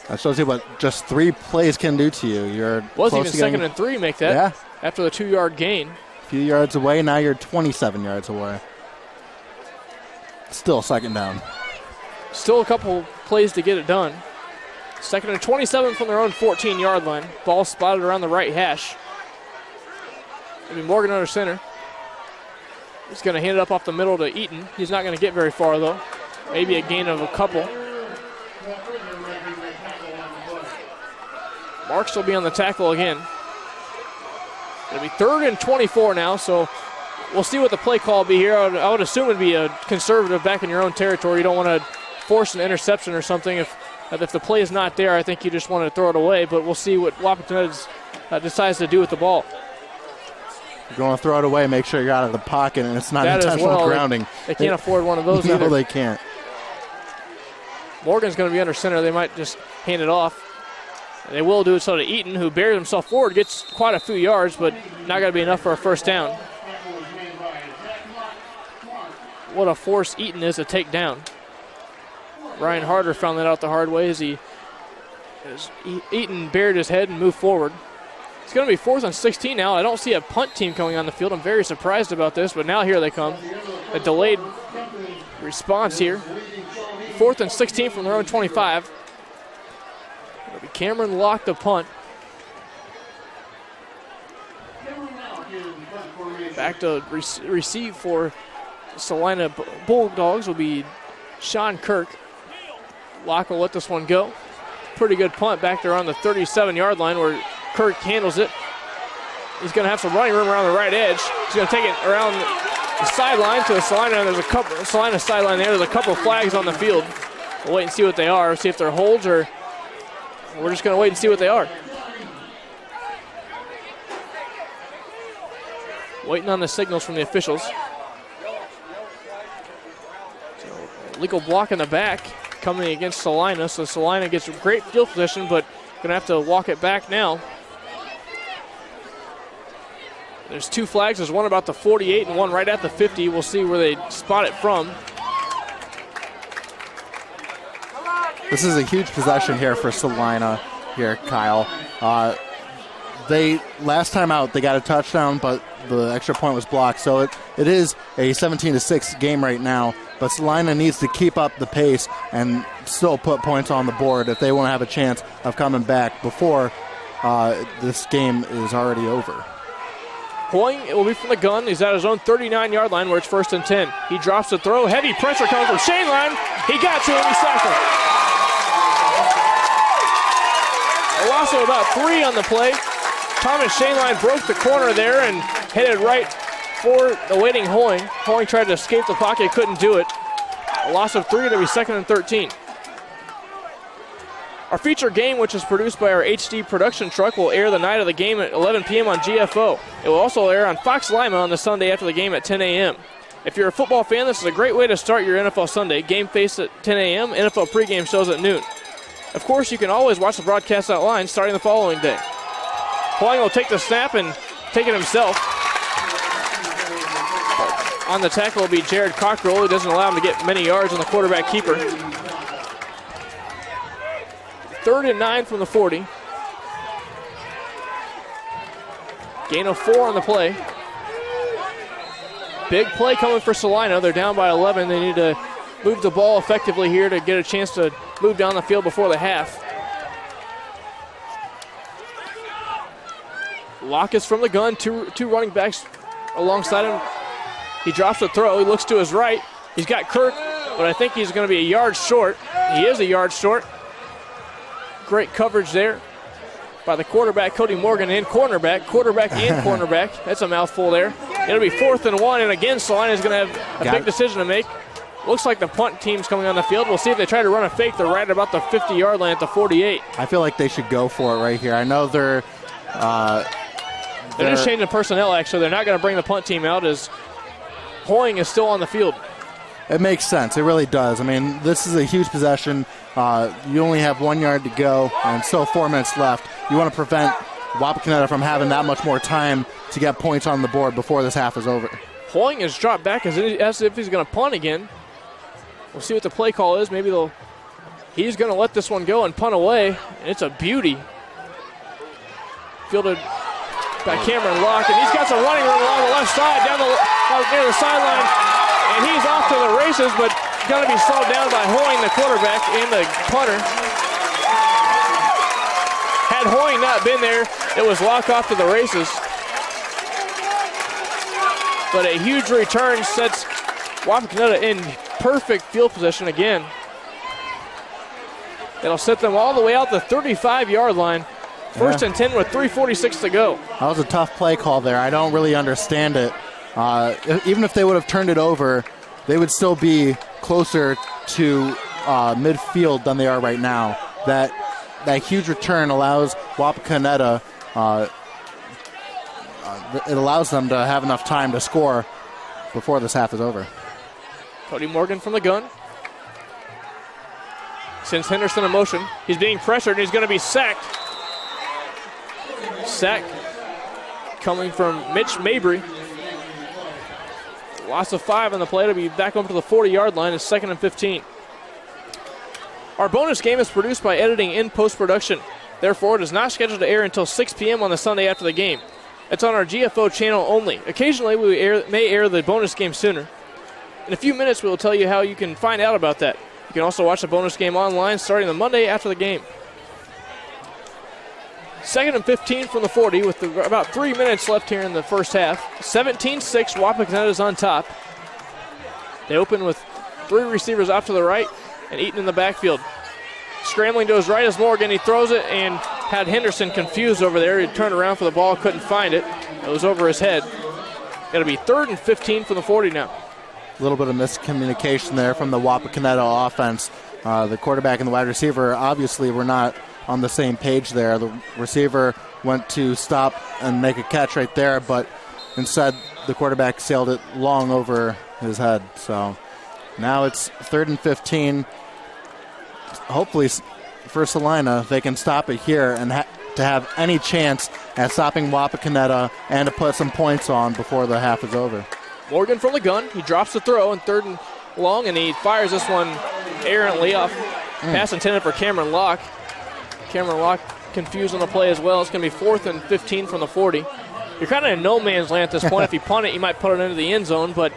That shows you what just 3 plays can do to you. You're was even 2nd and 3 make that after the 2-yard gain. A few yards away, now you're 27 yards away. Still 2nd down. Still a couple plays to get it done. 2nd and 27 from their own 14-yard line. Ball spotted around the right hash. It'll be Morgan under center. He's going to hand it up off the middle to Eaton. He's not going to get very far, though. Maybe a gain of a couple. Marks will be on the tackle again. It'll be 3rd and 24 now, so we'll see what the play call will be here. I would assume it would be a conservative back in your own territory. You don't want to force an interception or something. If the play is not there, I think you just want to throw it away, but we'll see what Wapakoneta decides to do with the ball. You're going to throw it away, make sure you're out of the pocket, and it's not intentional grounding. They can't afford one of those either. No, they can't. Morgan's going to be under center. They might just hand it off. And they will do it so to Eaton, who bears himself forward, gets quite a few yards, but not going to be enough for a 1st down. What a force Eaton is to take down. Ryan Harder found that out the hard way as Eaton buried his head and moved forward. It's going to be 4th and 16 now. I don't see a punt team coming on the field. I'm very surprised about this, but now here they come. A delayed response here. 4th and 16 from their own 25. It'll be Cameron Locke to punt. Back to receive for Celina Bulldogs will be Sean Kirk. Locke will let this one go. Pretty good punt back there on the 37-yard line where Kirk handles it. He's going to have some running room around the right edge. He's going to take it around the sideline to the Celina. There's a couple Celina sideline there. There's a couple flags on the field. We'll wait and see what they are. See if they're holds or we're just going to wait and see what they are. Waiting on the signals from the officials. So, legal block in the back coming against Celina. So Celina gets great field position, but going to have to walk it back now. There's 2 flags. There's one about the 48 and one right at the 50. We'll see where they spot it from. This is a huge possession here for Celina here, Kyle. They last time out they got a touchdown, but the extra point was blocked. So it is a 17-6 game right now. But Celina needs to keep up the pace and still put points on the board if they want to have a chance of coming back before this game is already over. Hoying, it will be from the gun. He's at his own 39-yard line where it's 1st and 10. He drops the throw. Heavy pressure coming from Shaneline. He got to him. He sacked him. A loss of about 3 on the play. Thomas Shaneline broke the corner there and headed right for the waiting Hoying. Hoying tried to escape the pocket, couldn't do it. A loss of 3, it'll be 2nd and 13. Our feature game, which is produced by our HD production truck, will air the night of the game at 11 p.m. on GFO. It will also air on Fox Lima on the Sunday after the game at 10 a.m. If you're a football fan, this is a great way to start your NFL Sunday. Game face at 10 a.m., NFL pregame shows at noon. Of course, you can always watch the broadcast online starting the following day. Hoying will take the snap and take it himself. On the tackle will be Jared Cockrell, who doesn't allow him to get many yards on the quarterback keeper. 3rd and 9 from the 40. Gain of 4 on the play. Big play coming for Celina. They're down by 11. They need to move the ball effectively here to get a chance to move down the field before the half. Locke is from the gun. Two running backs alongside him. He drops the throw. He looks to his right. He's got Kirk, but I think he's going to be a yard short. He is a yard short. Great coverage there by the quarterback, Cody Morgan, and quarterback and cornerback. That's a mouthful there. It'll be 4th and 1, and again, Celina is going to have a big decision to make. Looks like the punt team's coming on the field. We'll see if they try to run a fake. They're right at about the 50-yard line at the 48. I feel like they should go for it right here. I know they're just changing personnel, actually. They're not going to bring the punt team out as Hoying is still on the field. It makes sense. It really does. I mean, this is a huge possession. You only have 1 yard to go, and still 4 minutes left. You want to prevent Wapakoneta from having that much more time to get points on the board before this half is over. Hoying is dropped back as if he's going to punt again. We'll see what the play call is. Maybe he's going to let this one go and punt away. And it's a beauty. Fielded by Cameron Locke, and he's got some running room along the left side, down near the sideline, and he's off to the races, but going to be slowed down by Hoying, the quarterback, and the punter. Had Hoying not been there, it was Locke off to the races. But a huge return sets Wapakoneta in perfect field position again. It'll set them all the way out the 35-yard line. 1st and 10 with 3:46 to go. That was a tough play call there. I don't really understand it. Even if they would have turned it over, they would still be closer to midfield than they are right now. That huge return allows Wapakoneta, it allows them to have enough time to score before this half is over. Cody Morgan from the gun. Sends Henderson in motion. He's being pressured and he's going to be sacked. Sack coming from Mitch Mabry. Loss of 5 on the play to be back up to the 40-yard line. It's 2nd and 15. Our bonus game is produced by Editing in Post-Production. Therefore, it is not scheduled to air until 6 p.m. on the Sunday after the game. It's on our GFO channel only. Occasionally, we may air the bonus game sooner. In a few minutes, we will tell you how you can find out about that. You can also watch the bonus game online starting the Monday after the game. 2nd and 15 from the 40 with about 3 minutes left here in the first half. 17-6, Wapakoneta is on top. They open with 3 receivers off to the right and Eaton in the backfield. Scrambling to his right is Morgan. He throws it and had Henderson confused over there. He turned around for the ball, couldn't find it. It was over his head. It'll be 3rd and 15 from the 40 now. A little bit of miscommunication there from the Wapakoneta offense. The quarterback and the wide receiver obviously were not on the same page there. The receiver went to stop and make a catch right there, but instead the quarterback sailed it long over his head. So now it's 3rd and 15. Hopefully for Celina, they can stop it here and to have any chance at stopping Wapakoneta and to put some points on before the half is over. Morgan from the gun. He drops the throw in 3rd and long, and he fires this one errantly off. Pass intended for Cameron Locke. Cameron Locke confused on the play as well. It's going to be 4th and 15 from the 40. You're kind of in no man's land at this point. If you punt it, you might put it into the end zone, but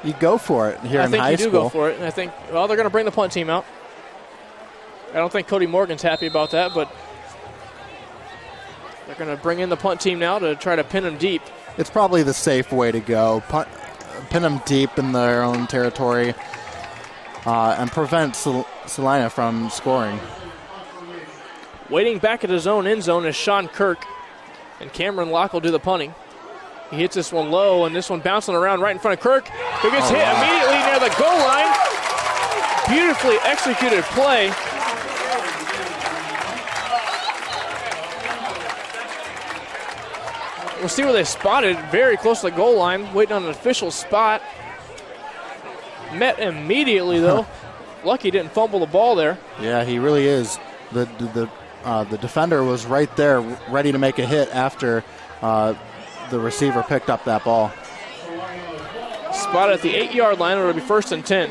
you go for it here in high school. I think you do go for it. And I think, well, they're going to bring the punt team out. I don't think Cody Morgan's happy about that, but they're going to bring in the punt team now to try to pin him deep. it's probably the safe way to go. Pin them deep in their own territory and prevent Celina from scoring. Waiting back at his own end zone is Sean Kirk, and Cameron Locke will do the punting. He hits this one low, and this one bouncing around right in front of Kirk, who gets hit immediately near the goal line. Beautifully executed play. We'll see where they spotted, very close to the goal line, waiting on an official spot. Met immediately, though. Lucky didn't fumble the ball there. Yeah, he really is. The defender was right there, ready to make a hit after the receiver picked up that ball. Spotted at the 8-yard line. It'll be 1st and 10.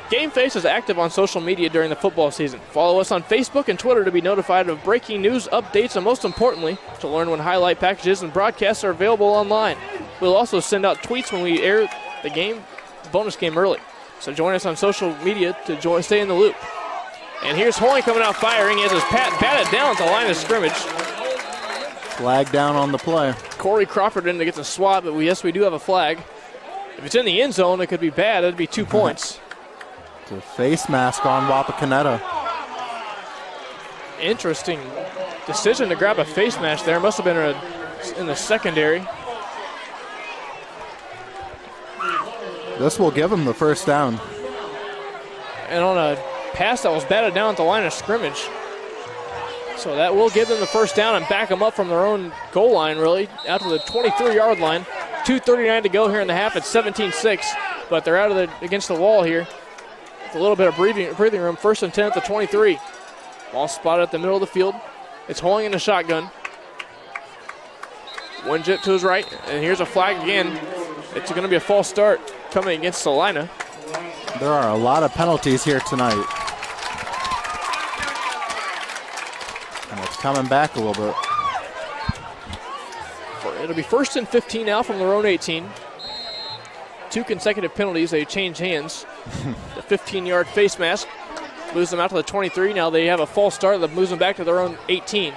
Game Face is active on social media during the football season. Follow us on Facebook and Twitter to be notified of breaking news, updates, and most importantly, to learn when highlight packages and broadcasts are available online. We'll also send out tweets when we air the bonus game early. So join us on social media to stay in the loop. And here's Hoying coming out firing. He has his batted down at the line of scrimmage. Flag down on the play. Corey Crawford in to get the swat, but we do have a flag. If it's in the end zone, it could be bad. It'd be 2 points. The face mask on Wapakoneta. Interesting decision to grab a face mask there. Must have been in the secondary. This will give him the first down. And on a pass that was batted down at the line of scrimmage. So that will give them the first down and back them up from their own goal line, really, out to the 23-yard line. 2:39 to go here in the half. It's 17-6, but they're out of against the wall here. With a little bit of breathing room. 1st and 10 at the 23. Ball spotted at the middle of the field. It's Hoying in the shotgun. One jet to his right, and here's a flag again. It's going to be a false start coming against Celina. There are a lot of penalties here tonight. And it's coming back a little bit. It'll be 1st and 15 now from their own 18. 2 consecutive penalties. They change hands. The 15-yard face mask moves them out to the 23. Now they have a false start that moves them back to their own 18.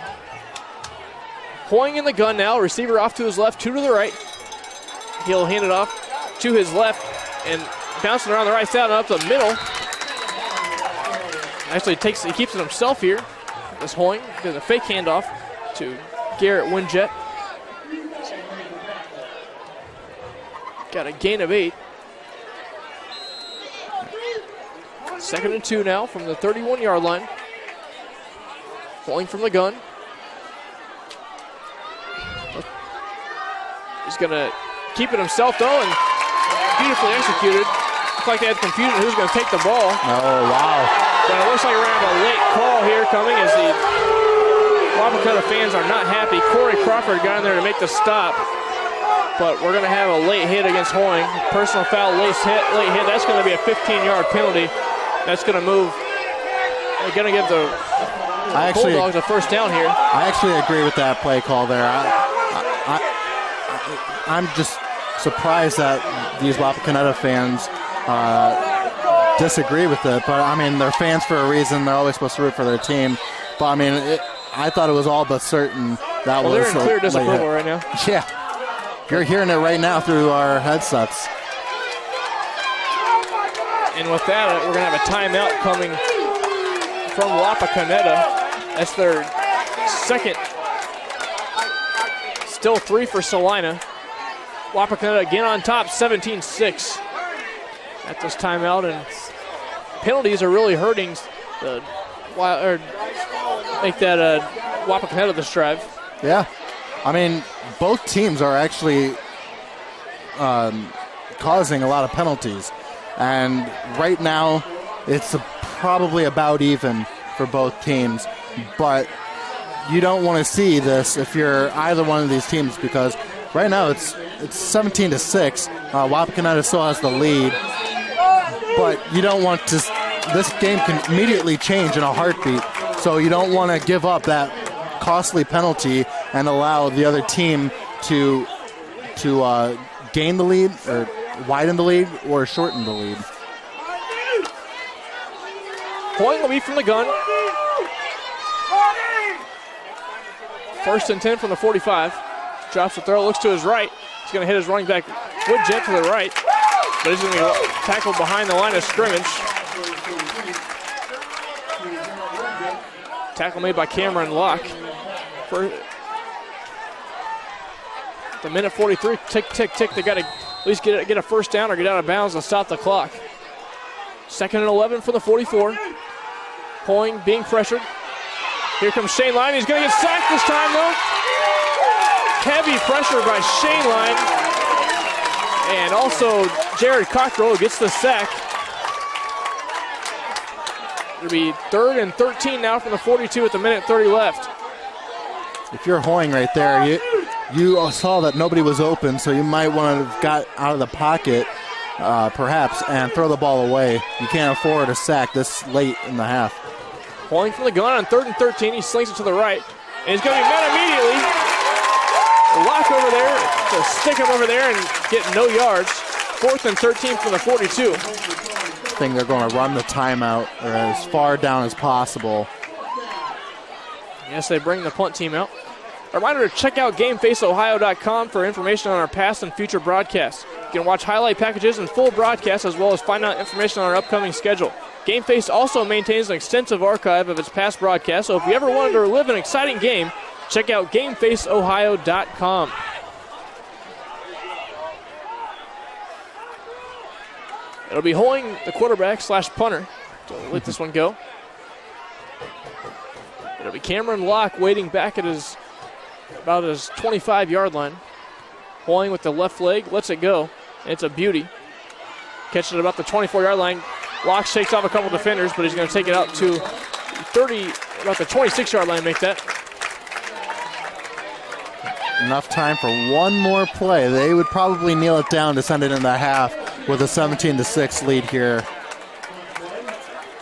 Hoying in the gun now. Receiver off to his left, 2 to the right. He'll hand it off to his left and bouncing around the right side and up the middle. Actually he keeps it himself here. This Hoying does a fake handoff to Garrett Winjet. Got a gain of 8. 2nd and 2 now from the 31-yard line. Hoying from the gun. He's going to keep it himself, though, and beautifully executed. Looks like they had confusion who's going to take the ball. Oh, wow. But it looks like we're going to have a late call here coming as the Wapakoneta fans are not happy. Corey Crawford got in there to make the stop. But we're going to have a late hit against Hoying. Personal foul, late hit. That's going to be a 15-yard penalty. That's going to move. They're going to give the Bulldogs a first down here. I actually agree with that play call there. I'm just surprised that these Wapakoneta fans disagree with it. But, I mean, they're fans for a reason. They're always supposed to root for their team. But, I mean, I thought it was all but certain that was. They're in clear disapproval right now. Yeah. You're hearing it right now through our headsets. And with that, we're going to have a timeout coming from Wapakoneta. That's their second. Still 3 for Celina. Wapakoneta again on top, 17-6 at this timeout. And penalties are really hurting make that Wapakoneta this drive. Yeah. I mean, both teams are actually causing a lot of penalties. And right now, it's probably about even for both teams. But you don't want to see this if you're either one of these teams, because right now it's 17-6. Wapakoneta still has the lead. But you don't want to. This game can immediately change in a heartbeat. So you don't want to give up that costly penalty and allow the other team to gain the lead or widen the lead or shorten the lead. Hoying will be from the gun. 1st and 10 from the 45. drops the throw, looks to his right. He's going to hit his running back Woodjet to the right, but he's going to be tackled behind the line of scrimmage. Tackle made by Cameron Locke. For the minute 43, tick, tick, tick. They got to at least get a first down or get out of bounds and stop the clock. 2nd and 11 for the 44. Pulling, being pressured. Here comes Shane Line. He's going to get sacked this time, though. Heavy pressure by Shane Line. And also Jared Cockrell gets the sack. It'll be 3rd and 13 now from the 42 with a minute 30 left. If you're Hoying right there, you saw that nobody was open, so you might want to have got out of the pocket, perhaps, and throw the ball away. You can't afford a sack this late in the half. Hoying from the gun on 3rd and 13. He slings it to the right, and he's going to be met immediately. Lock over there to stick him over there and get no yards. 4th and 13 from the 42. I think they're going to run the timeout or as far down as possible. Yes, they bring the punt team out. A reminder to check out GameFaceOhio.com for information on our past and future broadcasts. You can watch highlight packages and full broadcasts as well as find out information on our upcoming schedule. GameFace also maintains an extensive archive of its past broadcasts, so if you ever wanted to relive an exciting game, check out GameFaceOhio.com. It'll be Hoying, the quarterback / punter, to let this one go. It'll be Cameron Locke waiting back at about his 25-yard line. Hoying with the left leg, lets it go. It's a beauty. Catches it about the 24-yard line. Locke shakes off a couple defenders, but he's going to take it out to about the 26-yard line, make that. Enough time for one more play. They would probably kneel it down to send it in the half with a 17-6 lead here.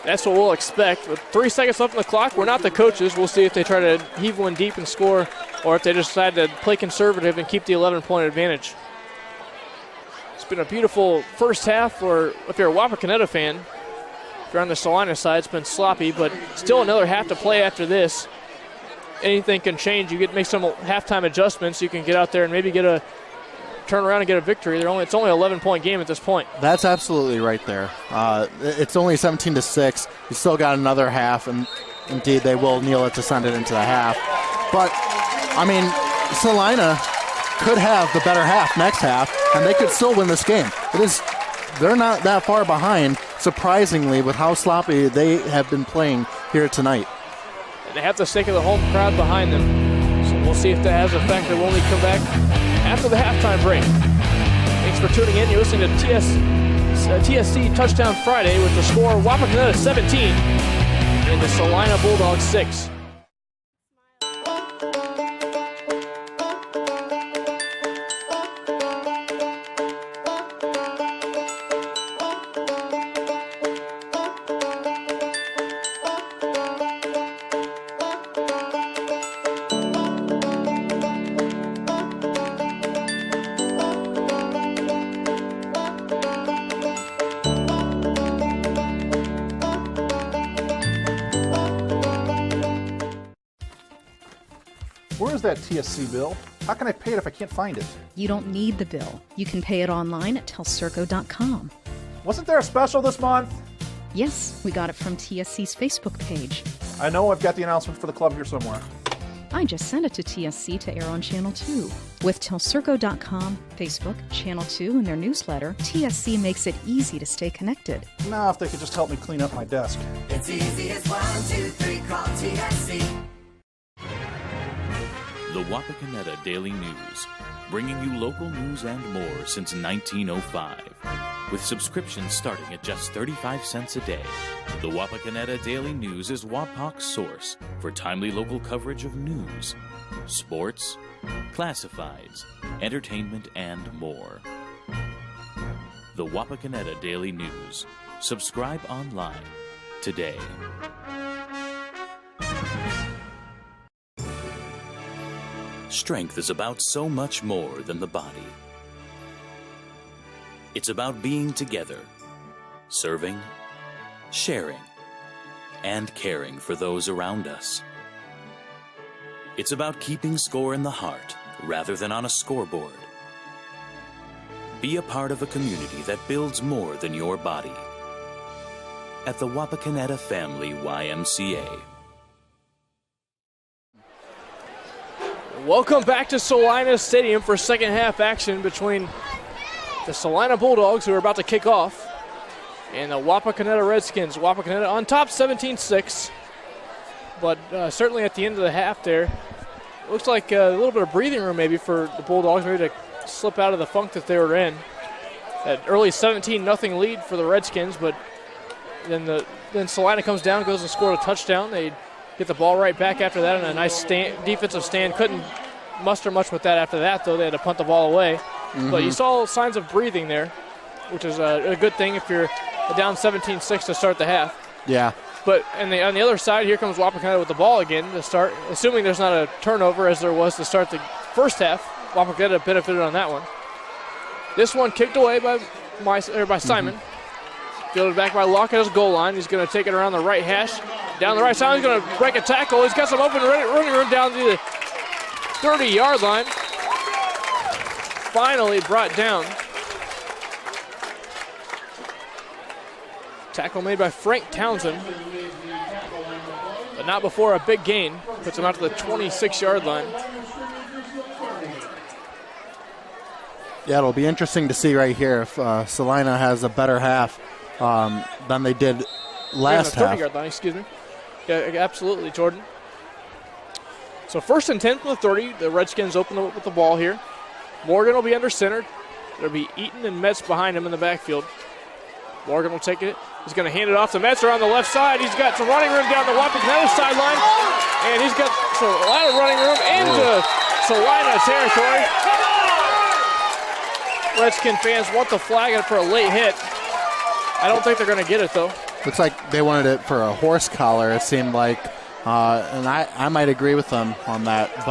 That's what we'll expect. With 3 seconds left on the clock, we're not the coaches. We'll see if they try to heave one deep and score, or if they decide to play conservative and keep the 11-point advantage. It's been a beautiful first half, or if you're a Wapakoneta fan, if you're on the Celina side, it's been sloppy, but still another half to play after this. Anything can change. You get make some halftime adjustments. You can get out there and maybe turn around and get a victory. It's only an 11-point game at this point. That's absolutely right there. It's only 17-6. You still got another half, and indeed they will kneel it to send it into the half. But, I mean, Celina could have the better half next half, and they could still win this game. They're not that far behind, surprisingly, with how sloppy they have been playing here tonight. And they have the stake of the home crowd behind them. So we'll see if that has an effect, or when we come back after the halftime break. Thanks for tuning in. You're listening to TSC Touchdown Friday with the score Wapakoneta 17 and the Celina Bulldogs 6. Where is that TSC bill? How can I pay it if I can't find it? You don't need the bill. You can pay it online at telcirco.com. Wasn't there a special this month? Yes, we got it from TSC's Facebook page. I know I've got the announcement for the club here somewhere. I just sent it to TSC to air on Channel 2. With telcirco.com, Facebook, Channel 2, and their newsletter, TSC makes it easy to stay connected. Now, if they could just help me clean up my desk. It's easy as 1, 2, 3, call TSC. The Wapakoneta Daily News, bringing you local news and more since 1905. With subscriptions starting at just 35 cents a day, the Wapakoneta Daily News is Wapak's source for timely local coverage of news, sports, classifieds, entertainment, and more. The Wapakoneta Daily News. Subscribe online today. Strength is about so much more than the body. It's about being together, serving, sharing, and caring for those around us. It's about keeping score in the heart rather than on a scoreboard. Be a part of a community that builds more than your body. At the Wapakoneta Family YMCA. Welcome back to Celina Stadium for second half action between the Celina Bulldogs, who are about to kick off, and the Wapakoneta Redskins. Wapakoneta on top 17-6, but certainly at the end of the half there, looks like a little bit of breathing room maybe for the Bulldogs, maybe to slip out of the funk that they were in. That early 17-0 lead for the Redskins, but then Celina comes down, goes and scores a touchdown. They get the ball right back after that, and a nice defensive stand. Couldn't muster much with that after that, though. They had to punt the ball away. Mm-hmm. But you saw signs of breathing there, which is a good thing if you're down 17-6 to start the half. Yeah. But on the other side, here comes Wapakoneta with the ball again to start, assuming there's not a turnover as there was to start the first half. Wapakoneta benefited on that one. This one kicked away by Simon. Mm-hmm. Fielded back by Locke at his goal line. He's going to take it around the right hash. Down the right side, he's going to break a tackle. He's got some open running room down to the 30-yard line. Finally brought down. Tackle made by Frank Townsend. But not before a big gain. Puts him out to the 26-yard line. Yeah, it'll be interesting to see right here if Celina has a better half than they did last half. 30-yard line, excuse me. Yeah, absolutely, Jordan. So 1st and 10 from the 30. The Redskins open up with the ball here. Morgan will be under center. There'll be Eaton and Metz behind him in the backfield. Morgan will take it. He's going to hand it off to Metz on the left side. He's got some running room down the Wapakoneta sideline. And he's got a lot of running room into Celina territory. Redskin fans want the flag for a late hit. I don't think they're going to get it, though. Looks like they wanted it for a horse collar, it seemed like. And I might agree with them on that.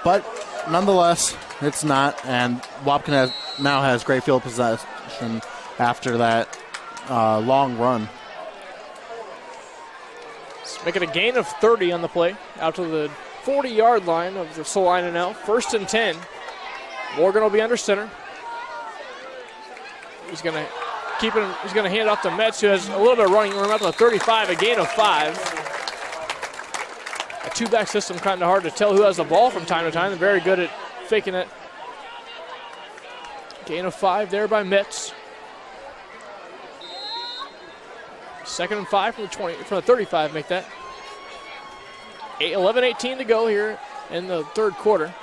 But nonetheless, it's not. And Wapakoneta now has great field possession after that long run. Let's make it a gain of 30 on the play. Out to the 40-yard line of the Celina now. 1st and 10. Morgan will be under center. He's going to keep it. He's going to hand it off to Metz, who has a little bit of running room out to the 35, a gain of 5. A two-back system, kind of hard to tell who has the ball from time to time. They're very good at faking it. Gain of 5 there by Metz. 2nd and 5 from the 20, from the 35, make that. 11-18 to go here in the third quarter.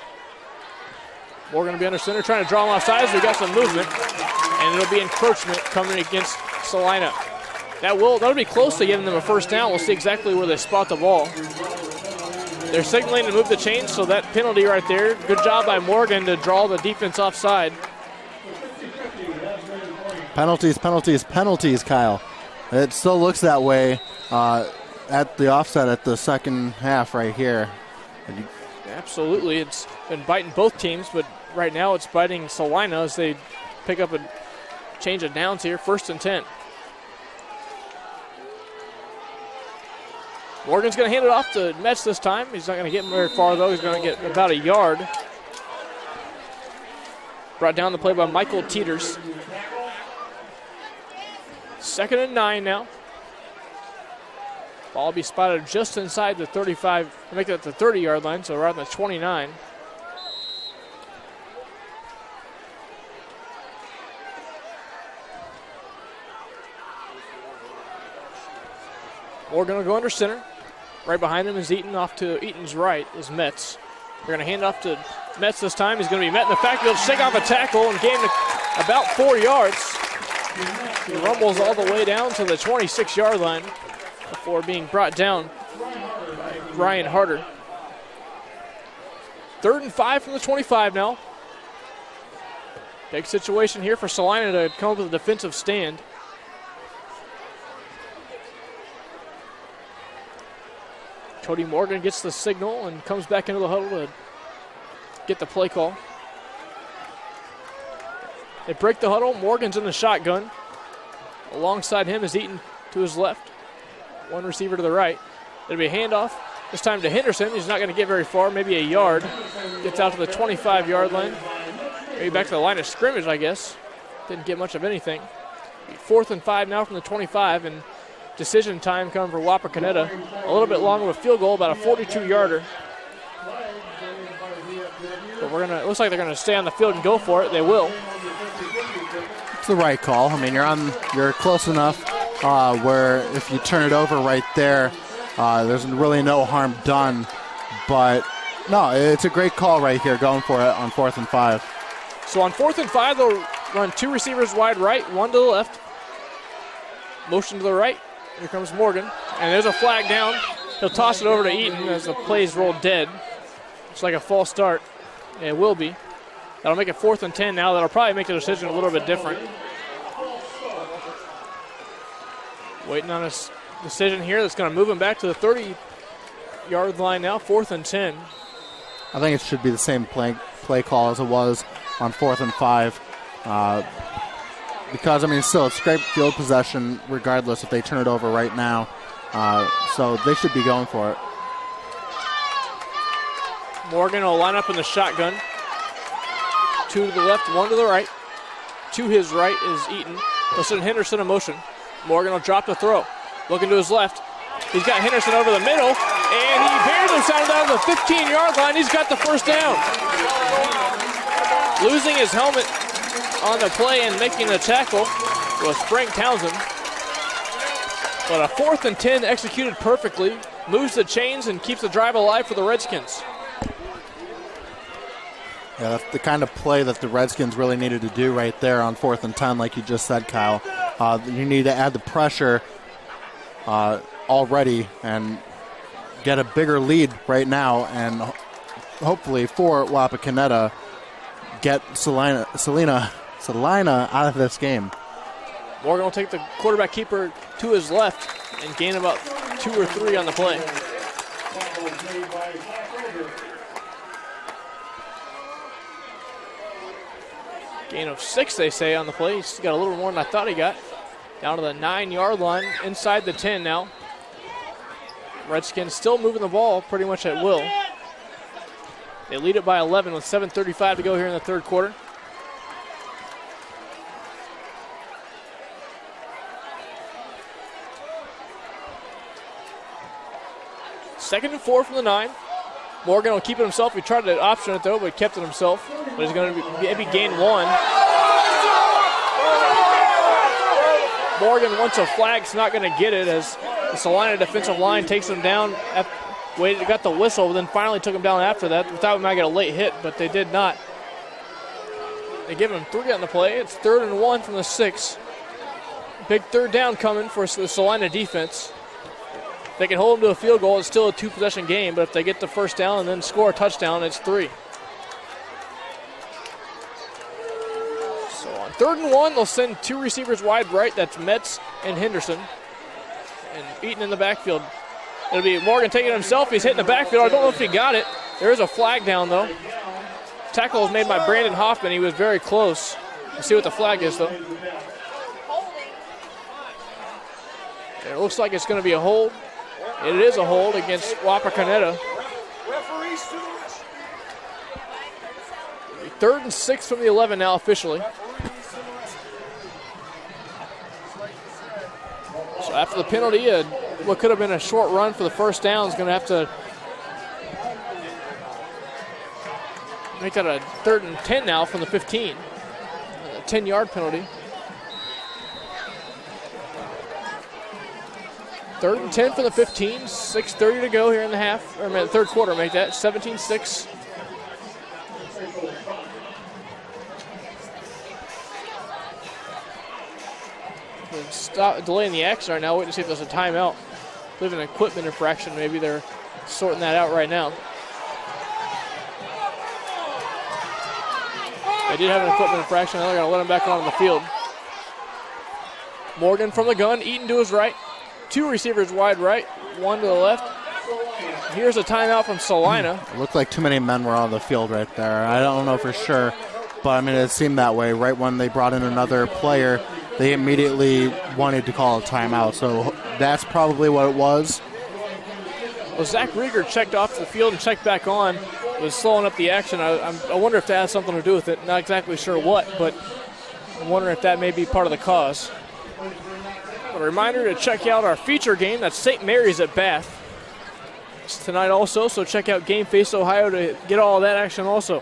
Morgan will be under center, trying to draw him off sides. We got some movement, and it'll be encroachment coming against Celina. That'll be close to giving them a first down. We'll see exactly where they spot the ball. They're signaling to move the chains, so that penalty right there. Good job by Morgan to draw the defense offside. Penalties, penalties, penalties, Kyle. It still looks that way at the offset at the second half right here. Absolutely. It's been biting both teams, but right now it's biting Celina as they pick up a change of downs here. 1st and 10. Morgan's going to hand it off to Metz this time. He's not going to get very far, though. He's going to get about a yard. Brought down the play by Michael Teeters. 2nd and 9 now. Ball will be spotted just inside the 35, make that the 30-yard line, so around the 29. Morgan will go under center. Right behind him is Eaton. Off to Eaton's right is Metz. They're going to hand off to Metz this time. He's going to be met in the backfield, shake off a tackle, and gain about 4 yards. He rumbles all the way down to the 26-yard line before being brought down by Ryan Harder. 3rd and 5 from the 25 now. Big situation here for Celina to come up with a defensive stand. Cody Morgan gets the signal and comes back into the huddle to get the play call. They break the huddle. Morgan's in the shotgun. Alongside him is Eaton to his left. One receiver to the right. It'll be a handoff This time to Henderson. He's not going to get very far, maybe a yard. Gets out to the 25-yard line. Maybe back to the line of scrimmage, I guess. Didn't get much of anything. 4th and 5 now from the 25, and decision time coming for Wapakoneta. A little bit long of a field goal, about a 42-yarder. But it looks like they're gonna stay on the field and go for it. They will. It's the right call. I mean, you're close enough where if you turn it over right there, there's really no harm done. But no, it's a great call right here, going for it on 4th and 5. So on 4th and 5, they'll run 2 receivers wide right, 1 to the left. Motion to the right. Here comes Morgan. And there's a flag down. He'll toss it over to Eaton as the play's rolled dead. It's like a false start. It will be. That'll make it 4th and 10 now. That'll probably make the decision a little bit different. Waiting on a decision here that's going to move him back to the 30-yard line now, 4th and 10. I think it should be the same play call as it was on 4th and 5. Because, I mean, still, it's great field possession regardless if they turn it over right now. So they should be going for it. Morgan will line up in the shotgun. 2 to the left, 1 to the right. To his right is Eaton. He'll send Henderson in motion. Morgan will drop the throw. Looking to his left. He's got Henderson over the middle, and he barely sounded down to the 15-yard line. He's got the first down. Losing his helmet on the play and making the tackle was Frank Townsend. But a 4th and 10 executed perfectly. Moves the chains and keeps the drive alive for the Redskins. Yeah, that's the kind of play that the Redskins really needed to do right there on 4th and 10, like you just said, Kyle. You need to add the pressure already and get a bigger lead right now, and hopefully for Wapakoneta get Celina out of this game. Morgan will take the quarterback keeper to his left and gain about 2 or 3 on the play. Gain of 6, they say, on the play. He's got a little more than I thought he got. Down to the 9-yard line, inside the 10 now. Redskins still moving the ball pretty much at will. They lead it by 11 with 7:35 to go here in the third quarter. Second and 4 from the 9. Morgan will keep it himself. He tried to option it though, but kept it himself. But he's going to maybe gain 1. Morgan, once a flag's not going to get it as the Celina defensive line takes him down. Got the whistle, but then finally took him down after that. Thought we might get a late hit, but they did not. They give him 3 on the play. It's 3rd and 1 from the 6. Big 3rd down coming for the Celina defense. They can hold them to a field goal. It's still a 2-possession game, but if they get the first down and then score a touchdown, it's 3. So on 3rd and 1, they'll send 2 receivers wide right. That's Metz and Henderson. And Eaton in the backfield. It'll be Morgan taking it himself. He's hitting the backfield. I don't know if he got it. There is a flag down, though. Tackle was made by Brandon Hoffman. He was very close. We'll see what the flag is, though. It looks like it's going to be a hold. It is a hold against Wapakoneta. 3rd and 6 from the 11 now officially. So after the penalty, what could have been a short run for the first down is going to have to make that a 3rd and 10 now from the 15. A 10-yard penalty. 3rd and 10 from the 15. 6:30 to go here in the half, or the third quarter. Make that 17-6. Stop delaying the action right now. Waiting to see if there's a timeout. I believe an equipment infraction. Maybe they're sorting that out right now. They did have an equipment infraction. Now they're going to let him back on the field. Morgan from the gun. Eaton to his right. 2 receivers wide right. 1 to the left. Here's a timeout from Celina. It looked like too many men were on the field right there. I don't know for sure, but I mean, it seemed that way. Right when they brought in another player, they immediately wanted to call a timeout. So that's probably what it was. Well, Zach Rieger checked off the field and checked back on. Was slowing up the action. I wonder if that has something to do with it. Not exactly sure what, but I'm wondering if that may be part of the cause. A reminder to check out our feature game. That's St. Mary's at Bath. It's tonight also, so check out Game Face Ohio to get all of that action also.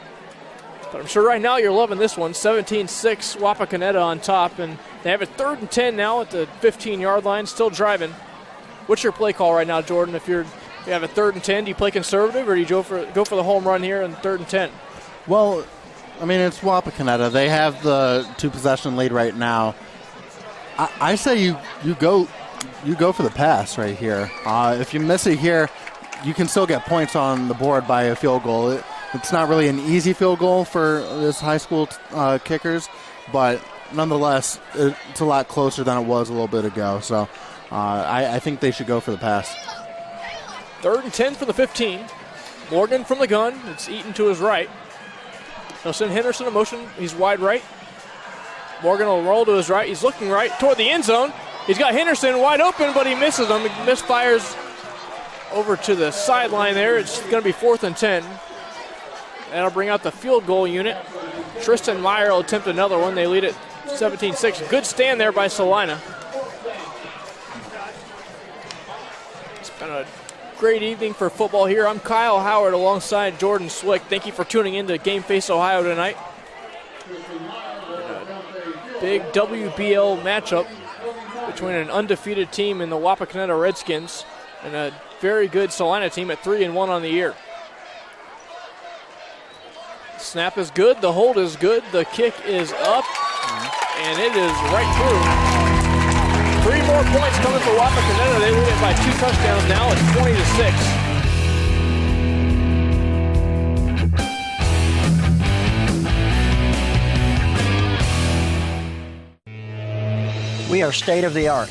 But I'm sure right now you're loving this one. 17-6, Wapakoneta on top, and they have it 3rd and 10 now at the 15-yard line, still driving. What's your play call right now, Jordan? If you have a 3rd and 10, do you play conservative, or do you go for the home run here on 3rd and 10? Well, I mean, it's Wapakoneta. They have the 2-possession lead right now. I say you go for the pass right here. If you miss it here, you can still get points on the board by a field goal. It's not really an easy field goal for this high school kickers, but nonetheless, it's a lot closer than it was a little bit ago. So I think they should go for the pass. 3rd and 10 for the 15. Morgan from the gun. It's Eaton to his right. They'll send Henderson in motion. He's wide right. Morgan will roll to his right. He's looking right toward the end zone. He's got Henderson wide open, but he misses him. He misfires over to the sideline there. It's going to be 4th and 10. That'll bring out the field goal unit. Tristan Meyer will attempt another one. They lead it 17-6. Good stand there by Celina. It's been a great evening for football here. I'm Kyle Howard alongside Jordan Swick. Thank you for tuning in to Game Face Ohio tonight. A big WBL matchup between an undefeated team in the Wapakoneta Redskins and a very good Celina team at 3-1 on the year. Snap is good, the hold is good, the kick is up, and it is right through. 3 more points coming for Wapakoneta. They lead it by 2 touchdowns now. It's 20-6. We are state of the art.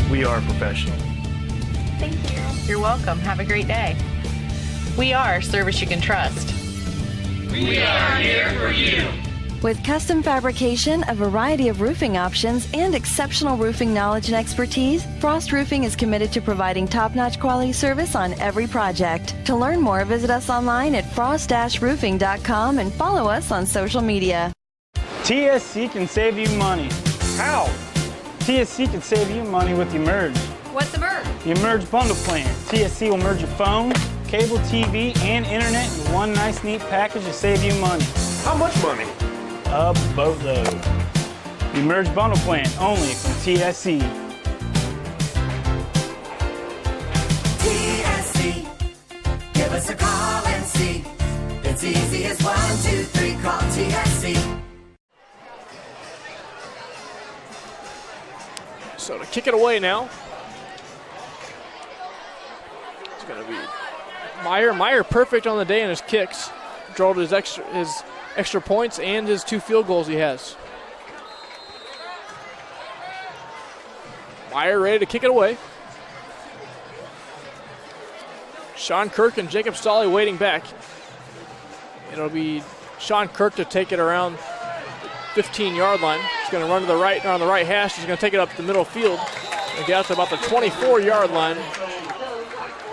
We are professional. Thank you. You're welcome. Have a great day. We are service you can trust. We are here for you. With custom fabrication, a variety of roofing options, and exceptional roofing knowledge and expertise, Frost Roofing is committed to providing top-notch quality service on every project. To learn more, visit us online at frost-roofing.com and follow us on social media. TSC can save you money. How? TSC can save you money with Emerge. What's Emerge? The Emerge Bundle Plan. TSC will merge your phone, cable TV, and internet in one nice, neat package to save you money. How much money? A boatload. The Emerge Bundle Plan, only from TSC. TSC, give us a call and see. It's easy as 1, 2, 3, call TSC. So to kick it away now, it's going to be Meyer. Meyer perfect on the day in his kicks. Drove his extra points and his 2 field goals he has. Meyer ready to kick it away. Sean Kirk and Jacob Stolle waiting back. It'll be Sean Kirk to take it around 15-yard line. He's going to run to the right, on the right hash. He's going to take it up the middle field and get out to about the 24-yard line.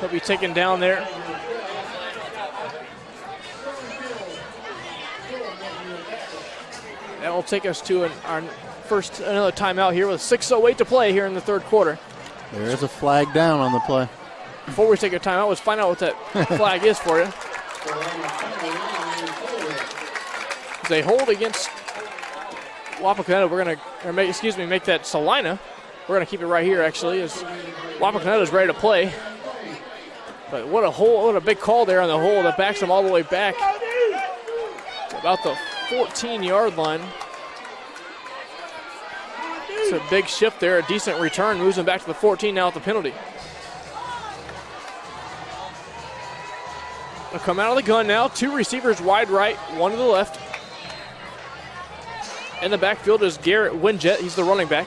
He'll be taken down there. That will take us to another timeout here with 6:08 to play here in the 3rd quarter. There is a flag down on the play. Before we take a timeout, let's find out what that flag is for you. It's a hold against Wapakoneta. We're going to make that Celina. We're going to keep it right here, actually, as Wapakoneta is ready to play. But what a big call there on the hold that backs them all the way back to about the 14-yard line. It's a big shift there, a decent return, moves them back to the 14 now at the penalty. They'll come out of the gun now. 2 receivers wide right, 1 to the left. In the backfield is Garrett Winjet. He's the running back.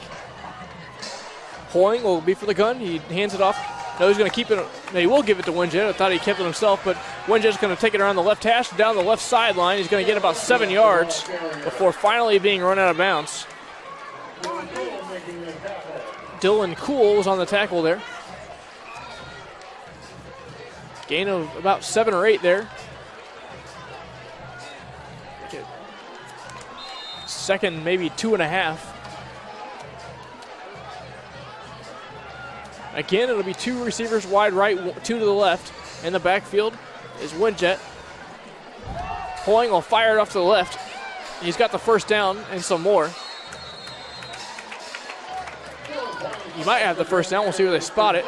Hoying will be for the gun. He hands it off. No, he's going to keep it. No, he will give it to Winjet. I thought he kept it himself, but Winjet's going to take it around the left hash, down the left sideline. He's going to get about 7 yards before finally being run out of bounds. Dylan Cool was on the tackle there. Gain of about 7 or 8 there. Second, maybe 2.5. Again, it'll be 2 receivers wide right, 2 to the left. In the backfield is Winjet. Hoying will fire it off to the left. He's got the first down and some more. He might have the first down. We'll see where they spot it.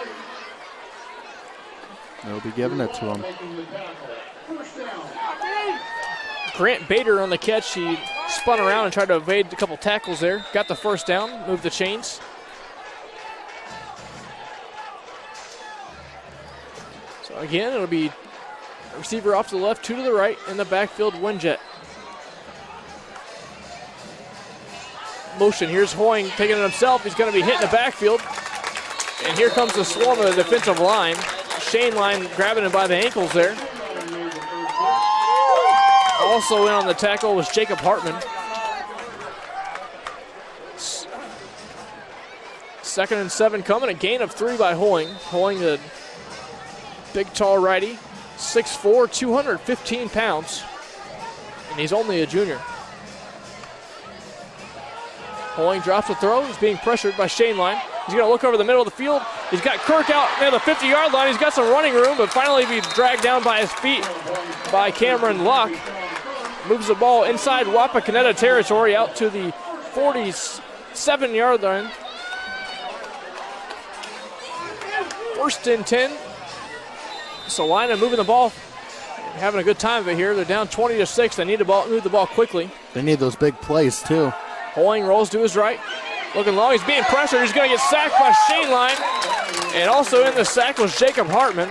They'll be giving it to him. Grant Bader on the catch. He spun around and tried to evade a couple tackles there. Got the first down, moved the chains. So again, it'll be a receiver off to the left, 2 to the right. In the backfield, Winjet. Motion. Here's Hoying taking it himself. He's going to be hit in the backfield. And here comes the swarm of the defensive line. Shane Line grabbing him by the ankles there. Also in on the tackle was Jacob Hartman. Second and 7 coming. A gain of 3 by Hoying. Hoying, the big, tall righty. 6'4", 215 pounds. And he's only a junior. Hoying drops the throw. He's being pressured by Shane Line. He's going to look over the middle of the field. He's got Kirk out near the 50-yard line. He's got some running room, but finally be dragged down by his feet by Cameron Locke. Moves the ball inside Wapakoneta territory out to the 47-yard line. First and 10. Celina moving the ball, having a good time of it here. They're down 20-6. They need to move the ball quickly. They need those big plays, too. Hoying rolls to his right. Looking long. He's being pressured. He's going to get sacked by Shane Line. And also in the sack was Jacob Hartman.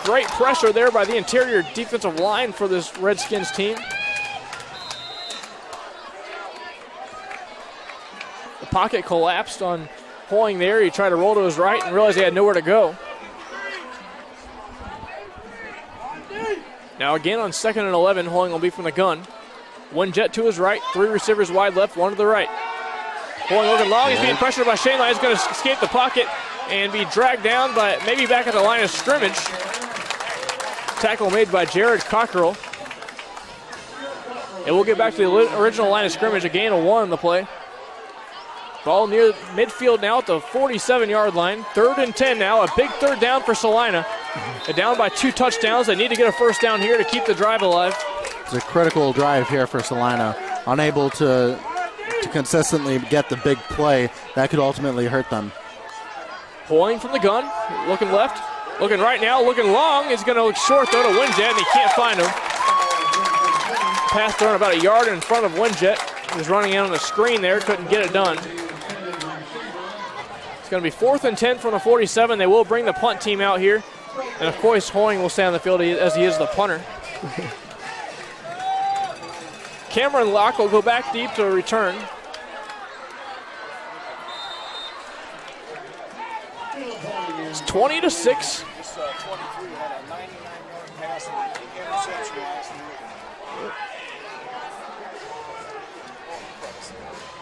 Great pressure there by the interior defensive line for this Redskins team. The pocket collapsed on Hoying there. He tried to roll to his right and realized he had nowhere to go. Now again on 2nd and 11, Hoying will be from the gun. Winjet to his right, 3 receivers wide left, 1 to the right. Hoying looking long. He's being pressured by Shane Line. He's going to escape the pocket and be dragged down, but maybe back at the line of scrimmage. Tackle made by Jared Cockerell. And we'll get back to the original line of scrimmage. A gain of 1 on the play. Ball near midfield now at the 47-yard line. 3rd and 10 now. A big third down for Celina. They're down by 2 touchdowns. They need to get a first down here to keep the drive alive. It's a critical drive here for Celina. Unable to consistently get the big play, that could ultimately hurt them. Hoying from the gun. Looking left. Looking right now. Looking long. He's going to look short, though, to Winjet, and he can't find him. Pass thrown about a yard in front of Winjet. He was running in on the screen there. Couldn't get it done. It's going to be 4th and 10 from the 47. They will bring the punt team out here. And, of course, Hoying will stay on the field as he is the punter. Cameron Locke will go back deep to return. It's 20-6.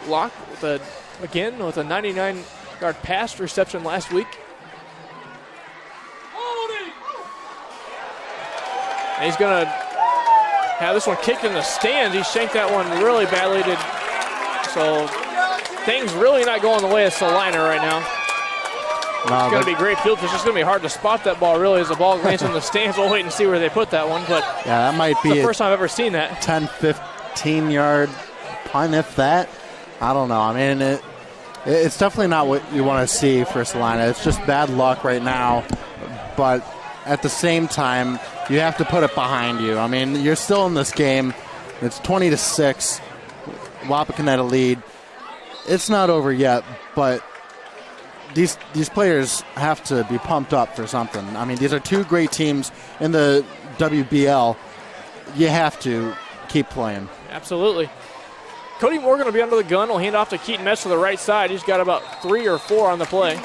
Locke with a 99-yard pass reception last week. And he's going to have this one kicked in the stands. He shanked that one really badly. So things really not going the way of Celina right now. It's going to be great field. It's just going to be hard to spot that ball really as the ball lands in the stands. We'll wait and see where they put that one. But yeah, that might be the first time I've ever seen that. 10, 15-yard punt, if that. I don't know. I mean, it's definitely not what you want to see for Celina. It's just bad luck right now. But at the same time, you have to put it behind you. I mean, you're still in this game. It's 20-6. Wapakoneta lead. It's not over yet, but these players have to be pumped up for something. I mean, these are 2 great teams in the WBL. You have to keep playing. Absolutely. Cody Morgan will be under the gun. Will hand off to Keaton Metz to the right side. He's got about 3 or 4 on the play.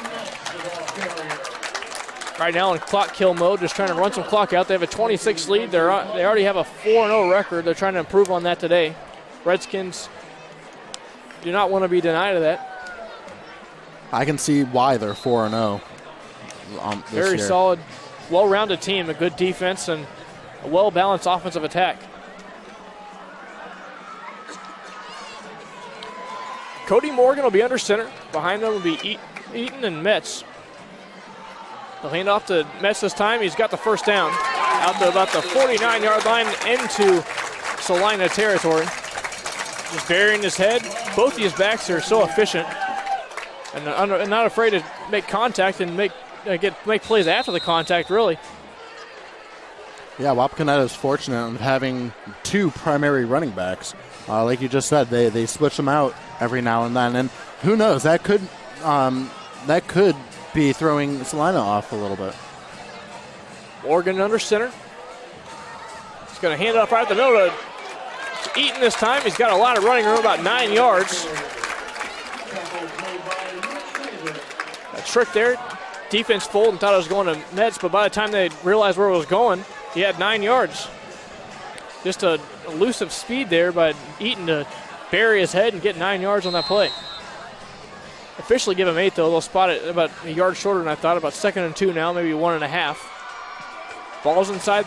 Right now in clock kill mode, just trying to run some clock out. They have a 26 lead. They already have a 4-0 record. They're trying to improve on that today. Redskins do not want to be denied of that. I can see why they're 4-0. Very solid, well-rounded team, a good defense, and a well-balanced offensive attack. Cody Morgan will be under center. Behind them will be Eaton and Metz. They'll hand off to Metz this time. He's got the first down out to about the 49-yard line into Celina territory. Just burying his head. Both these backs are so efficient and not afraid to make contact and make plays after the contact, really. Yeah, Wapakoneta is fortunate in having two primary running backs. Like you just said, they switch them out every now and then, and who knows, that could be throwing Celina off a little bit. Morgan under center. He's going to hand it off right at the middle to Eaton this time. He's got a lot of running room, about 9 yards. A trick there. Defense folded and thought it was going to Metz, but by the time they realized where it was going, he had 9 yards. Just a elusive speed there by Eaton to bury his head and get 9 yards on that play. Officially give him 8, though. They'll spot it about a yard shorter than I thought, about 2nd and 2 now, maybe 1.5. Ball's inside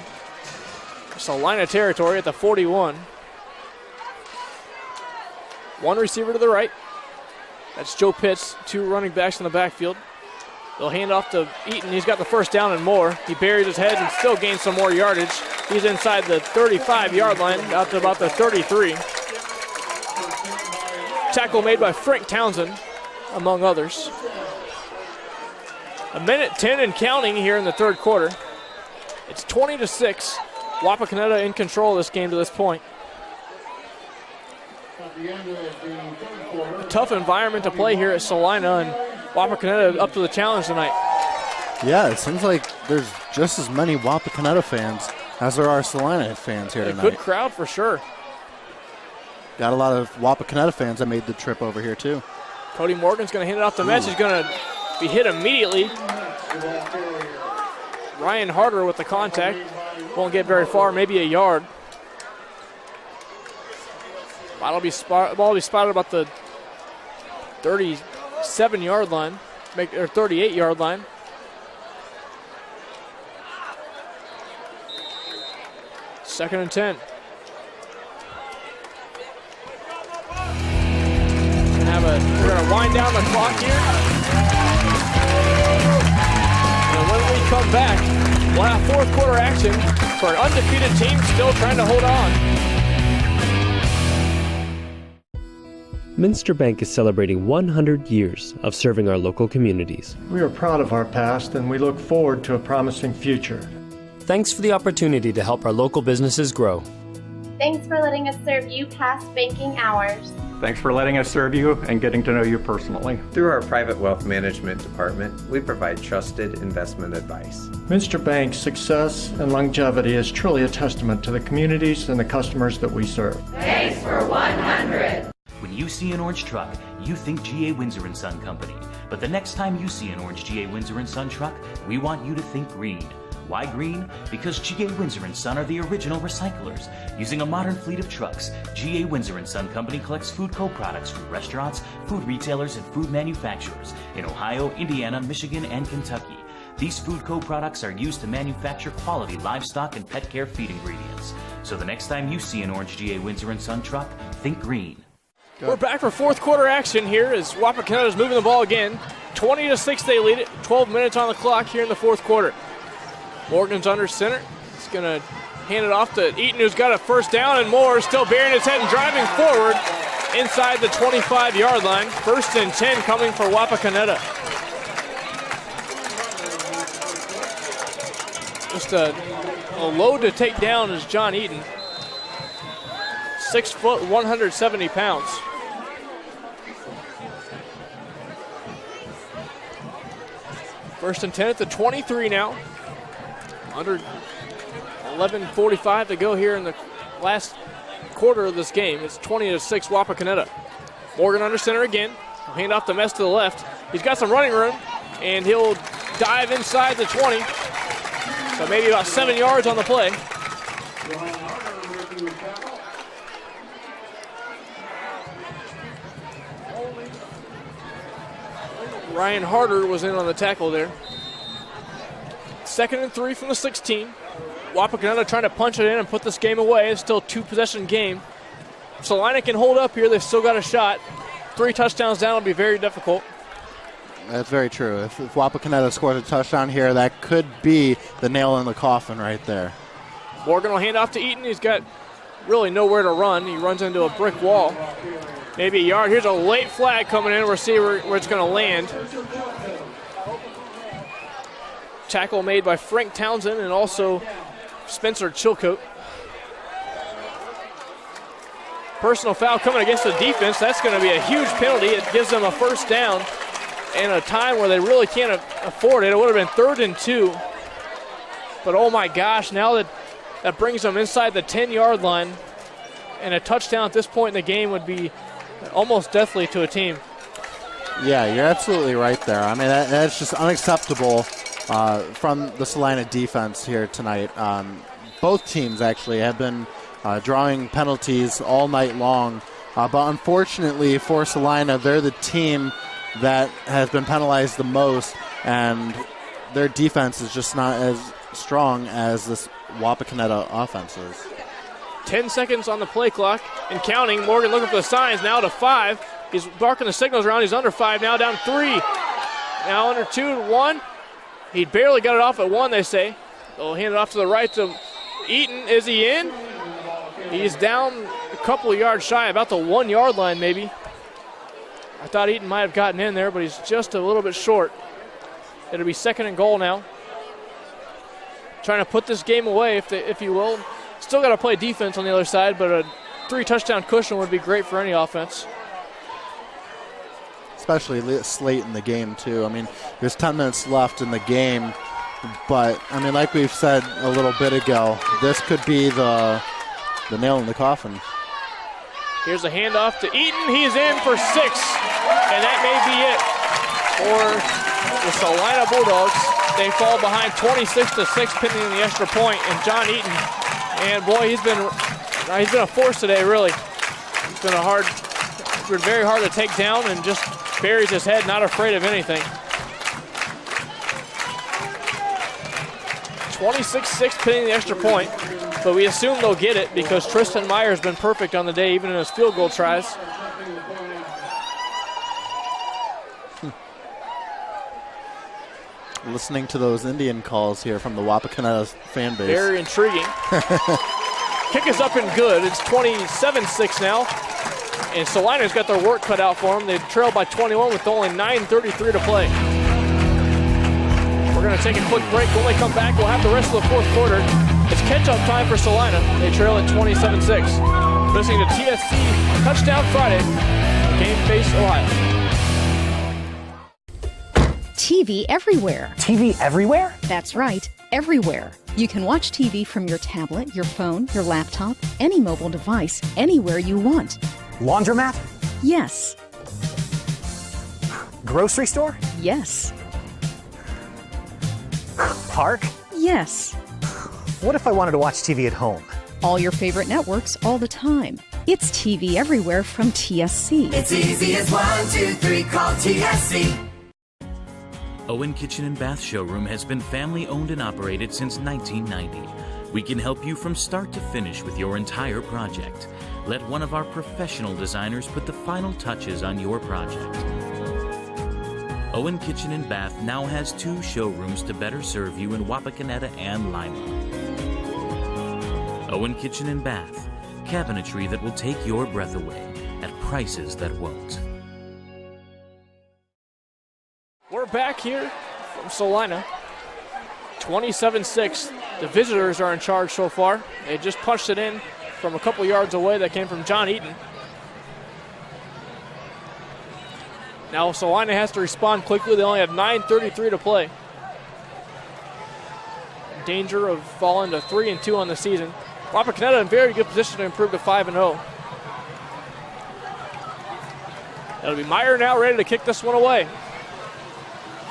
Celina territory at the 41. One receiver to the right. That's Joe Pitts, 2 running backs in the backfield. They'll hand off to Eaton. He's got the first down and more. He buried his head and still gained some more yardage. He's inside the 35-yard line, out to about the 33. Tackle made by Frank Townsend, among others. 1:10 and counting here in the third quarter. It's 20-6. Wapakoneta in control of this game to this point. A tough environment to play here at Celina, and Wapakoneta up to the challenge tonight. Yeah, it seems like there's just as many Wapakoneta fans as there are Celina fans here tonight. Good crowd for sure. Got a lot of Wapakoneta fans that made the trip over here too. Cody Morgan's going to hand it off to Metz. He's going to be hit immediately. Ryan Harder with the contact. Won't get very far, maybe a yard. Ball will be spotted about the 37-yard line, or 38-yard line. Second and 10. We're going to wind down the clock here. And when we come back, we'll have fourth quarter action for an undefeated team still trying to hold on. Minster Bank is celebrating 100 years of serving our local communities. We are proud of our past and we look forward to a promising future. Thanks for the opportunity to help our local businesses grow. Thanks for letting us serve you past banking hours. Thanks for letting us serve you and getting to know you personally. Through our private wealth management department, we provide trusted investment advice. Minster Bank's success and longevity is truly a testament to the communities and the customers that we serve. Thanks for 100. When you see an orange truck, you think GA Windsor & Son Company. But the next time you see an orange GA Windsor & Son truck, we want you to think green. Why green? Because GA Windsor & Son are the original recyclers. Using a modern fleet of trucks, GA Windsor & Son Company collects food co-products from restaurants, food retailers, and food manufacturers in Ohio, Indiana, Michigan, and Kentucky. These food co-products are used to manufacture quality livestock and pet care feed ingredients. So the next time you see an orange GA Windsor & Son truck, think green. We're back for fourth quarter action here as Wapakoneta is moving the ball again. 20-6 they lead it. 12 minutes on the clock here in the fourth quarter. Morgan's under center. He's going to hand it off to Eaton, who's got a first down and more, still bearing his head and driving forward inside the 25-yard line. First and 10 coming for Wapakoneta. Just a load to take down is John Eaton. 6 foot, 170 pounds. First and 10 at the 23 now. Under 11:45 to go here in the last quarter of this game. It's 20-6 Wapakoneta. Morgan under center again. Hand off the Metz to the left. He's got some running room, and he'll dive inside the 20. So maybe about 7 yards on the play. Ryan Harder was in on the tackle there. 2nd and 3 from the 16. Wapakoneta trying to punch it in and put this game away. It's still a 2-possession game. If Celina can hold up here, they've still got a shot. 3 touchdowns down will be very difficult. That's very true. If Wapakoneta scores a touchdown here, that could be the nail in the coffin right there. Morgan will hand off to Eaton. He's got really nowhere to run. He runs into a brick wall. Maybe a yard. Here's a late flag coming in. We'll see where it's going to land. Tackle made by Frank Townsend and also Spencer Chilcote. Personal foul coming against the defense. That's going to be a huge penalty. It gives them a first down in a time where they really can't afford it. It would have been 3rd and 2. But oh my gosh, now that brings them inside the 10-yard line. And a touchdown at this point in the game would be almost deathly to a team. Yeah, you're absolutely right there. I mean, that's just unacceptable from the Celina defense here tonight. Both teams actually have been drawing penalties all night long. But unfortunately for Celina, they're the team that has been penalized the most, and their defense is just not as strong as this Wapakoneta offense is. 10 seconds on the play clock and counting. Morgan looking for the signs, now to 5. He's barking the signals around. He's under 5 now, down 3. Now under 2, 1. He barely got it off at 1, they say. They'll hand it off to the right to Eaton. Is he in? He's down a couple of yards shy, about the 1-yard line maybe. I thought Eaton might have gotten in there, but he's just a little bit short. It'll be 2nd and goal now. Trying to put this game away, if you will. Still got to play defense on the other side, but a 3-touchdown cushion would be great for any offense. Especially late in the game, too. I mean, there's 10 minutes left in the game, but, I mean, like we've said a little bit ago, this could be the nail in the coffin. Here's a handoff to Eaton. He's in for 6, and that may be it for the Celina Bulldogs. They fall behind 26-6, pinning the extra point, and John Eaton, and boy, he's been a force today, really. It's been very hard to take down, and just buries his head, not afraid of anything. 26-6, pinning the extra point. But we assume they'll get it because Tristan Meyer's been perfect on the day, even in his field goal tries. Listening to those Indian calls here from the Wapakoneta fan base. Very intriguing. Kick is up and good. It's 27-6 now. And Celina's got their work cut out for them. They trail by 21 with only 9:33 to play. We're going to take a quick break. When we come back, we'll have the rest of the 4th quarter. It's catch-up time for Celina. They trail at 27-6. Listening to TSC Touchdown Friday, Game Face, Ohio. TV everywhere. TV everywhere? That's right, everywhere. You can watch TV from your tablet, your phone, your laptop, any mobile device, anywhere you want. Laundromat? Yes. Grocery store? Yes. Park? Yes. What if I wanted to watch TV at home? All your favorite networks all the time. It's TV everywhere from TSC. It's easy as 1, 2, 3, call TSC. Owen Kitchen and Bath Showroom has been family owned and operated since 1990. We can help you from start to finish with your entire project. Let one of our professional designers put the final touches on your project. Owen Kitchen and Bath now has 2 showrooms to better serve you in Wapakoneta and Lima. Owen Kitchen and Bath, cabinetry that will take your breath away at prices that won't. We're back here from Celina. 27-6. The visitors are in charge so far. They just punched it in from a couple yards away. That came from John Eaton. Now Celina has to respond quickly. They only have 9:33 to play. Danger of falling to 3-2 on the season. Wapakoneta in very good position to improve to 5-0. It'll be Meyer now ready to kick this one away.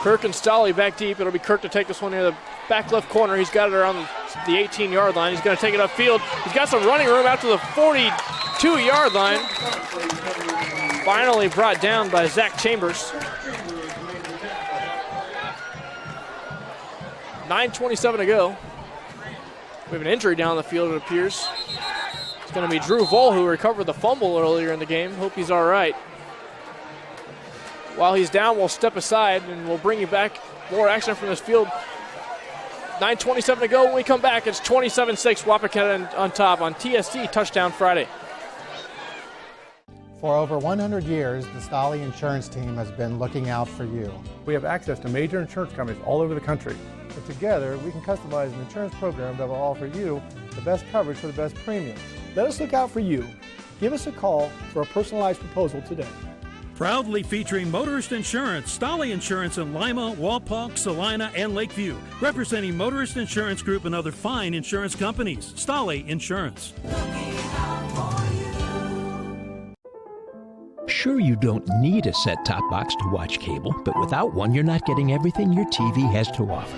Kirk and Stolle back deep. It'll be Kirk to take this one near the back left corner. He's got it around the 18-yard line. He's going to take it upfield. He's got some running room out to the 42-yard line. Finally brought down by Zach Chambers. 9:27 to go. We have an injury down the field, it appears. It's going to be Drew Voll, who recovered the fumble earlier in the game. Hope he's all right. While he's down, we'll step aside and we'll bring you back more action from this field. 9:27 to go. When we come back, it's 27-6 Wapakoneta on top on TSC Touchdown Friday. For over 100 years, the Stolly Insurance Team has been looking out for you. We have access to major insurance companies all over the country. But together, we can customize an insurance program that will offer you the best coverage for the best premiums. Let us look out for you. Give us a call for a personalized proposal today. Proudly featuring Motorist Insurance, Stolly Insurance in Lima, Walpock, Celina, and Lakeview. Representing Motorist Insurance Group and other fine insurance companies. Stolly Insurance. Sure, you don't need a set-top box to watch cable, but without one, you're not getting everything your TV has to offer.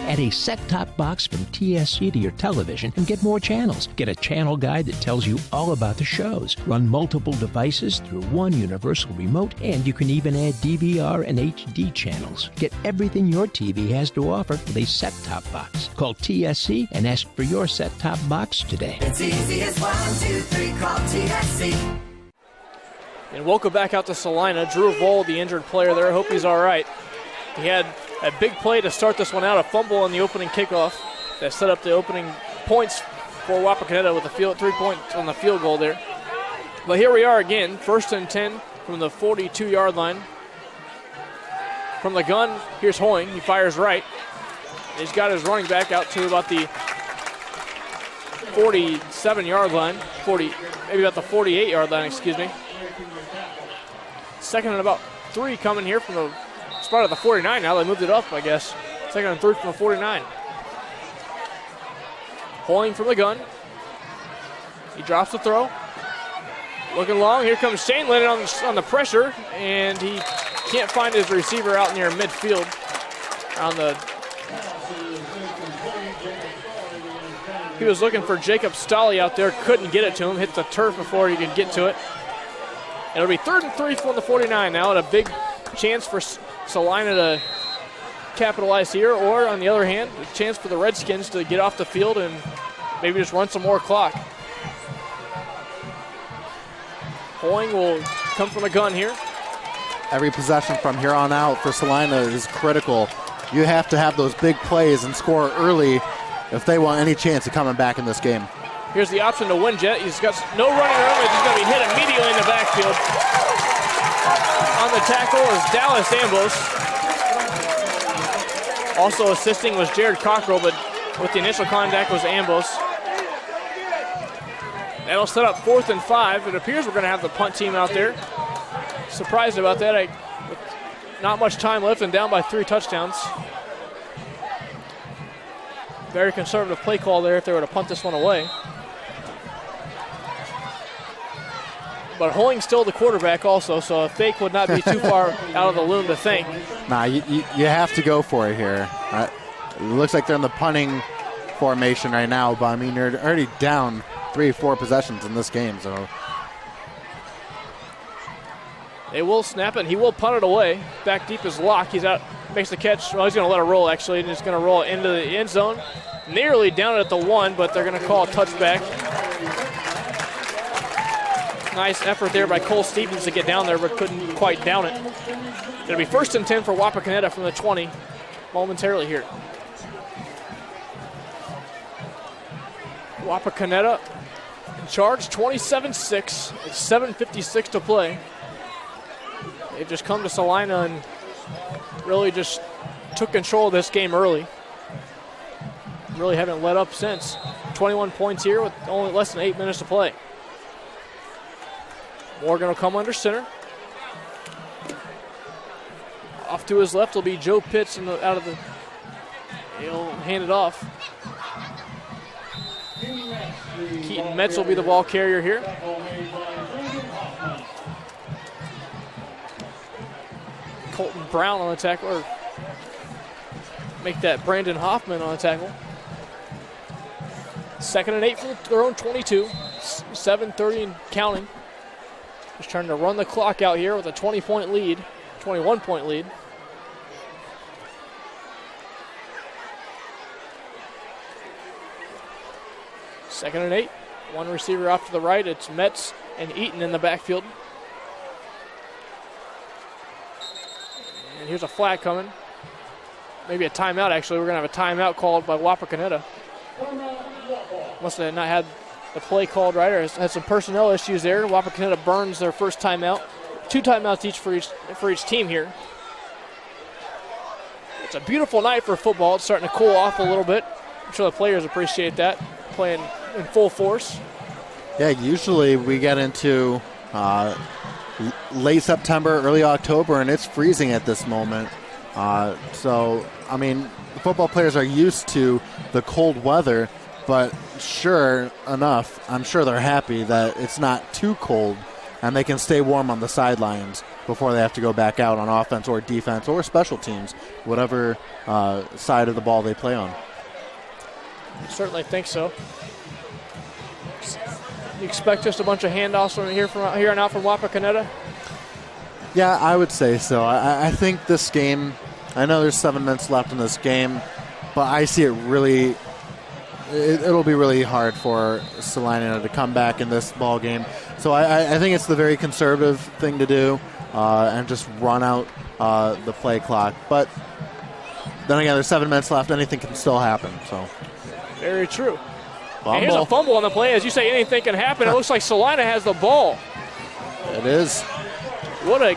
Add a set-top box from TSC to your television and get more channels. Get a channel guide that tells you all about the shows. Run multiple devices through one universal remote, and you can even add DVR and HD channels. Get everything your TV has to offer with a set-top box. Call TSC and ask for your set-top box today. It's easy as 1, 2, 3, call TSC. And welcome back out to Celina. Drew Voll, the injured player there. Hope he's all right. He had a big play to start this one out, a fumble on the opening kickoff that set up the opening points for Wapakoneta with a 3 points on the field goal there. But here we are again, 1st and 10 from the 42-yard line. From the gun, here's Hoying. He fires right. He's got his running back out to about the 47-yard line, maybe about the 48-yard line, excuse me. Second and about 3 coming here from the spot at the 49 now. They moved it up, I guess. 2nd and 3 from the 49. Hoying from the gun. He drops the throw. Looking long. Here comes Shane Lennon on the pressure, and he can't find his receiver out near midfield. He was looking for Jacob Stolly out there. Couldn't get it to him. Hit the turf before he could get to it. It'll be 3rd and 3 from the 49 now, and a big chance for Celina to capitalize here, or on the other hand, a chance for the Redskins to get off the field and maybe just run some more clock. Hoying will come from the gun here. Every possession from here on out for Celina is critical. You have to have those big plays and score early if they want any chance of coming back in this game. Here's the option to Winjet. He's got no running room. He's going to be hit immediately in the backfield. On the tackle is Dallas Ambos. Also assisting was Jared Cockrell, but with the initial contact was Ambos. That'll set up 4th and 5. It appears we're going to have the punt team out there. Surprised about that. With not much time left and down by 3 touchdowns. Very conservative play call there if they were to punt this one away. But Hoying's still the quarterback also, so a fake would not be too far out of the loom to think. Nah, you have to go for it here. It looks like they're in the punting formation right now, but I mean, you're already down 3-4 possessions in this game, so. They will snap it, and he will punt it away. Back deep is Locke. He's out, makes the catch. Well, he's going to let it roll, actually, and he's going to roll into the end zone. Nearly down at the 1, but they're going to call a touchback. Nice effort there by Cole Stevens to get down there, but couldn't quite down it. It'll be 1st and 10 for Wapakoneta from the 20 momentarily here. Wapakoneta in charge, 27-6. It's 7:56 to play. They've just come to Celina and really just took control of this game early. Really haven't let up since. 21 points here with only less than 8 minutes to play. Morgan will come under center. Off to his left will be Joe Pitts he'll hand it off. Keaton Metz will be the ball carrier here. Colton Brown on the tackle, or make that Brandon Hoffman on the tackle. 2nd and 8 from their own 22. 7:30 and counting. Just trying to run the clock out here with a 20-point lead, 21-point lead. 2nd and 8. One receiver off to the right. It's Metz and Eaton in the backfield. And here's a flag coming. Maybe a timeout, actually. We're going to have a timeout called by Wapakoneta. Must have not had the play called right, or had some personnel issues there. Wapakoneta burns their first timeout. 2 timeouts each for each team here. It's a beautiful night for football. It's starting to cool off a little bit. I'm sure the players appreciate that, playing in full force. Yeah, usually we get into late September, early October, and it's freezing at this moment. So, I mean, football players are used to the cold weather, but sure enough, I'm sure they're happy that it's not too cold and they can stay warm on the sidelines before they have to go back out on offense or defense or special teams, whatever side of the ball they play on. Certainly think so. You expect just a bunch of handoffs from here on out from Wapakoneta? Yeah, I would say so. I think this game, I know there's 7 minutes left in this game, but I see it really, it'll be really hard for Celina to come back in this ball game. So I think it's the very conservative thing to do and just run out the play clock. But then again, there's 7 minutes left. Anything can still happen. So very true. And here's a fumble on the play. As you say, anything can happen. It looks like Celina has the ball. It is. What a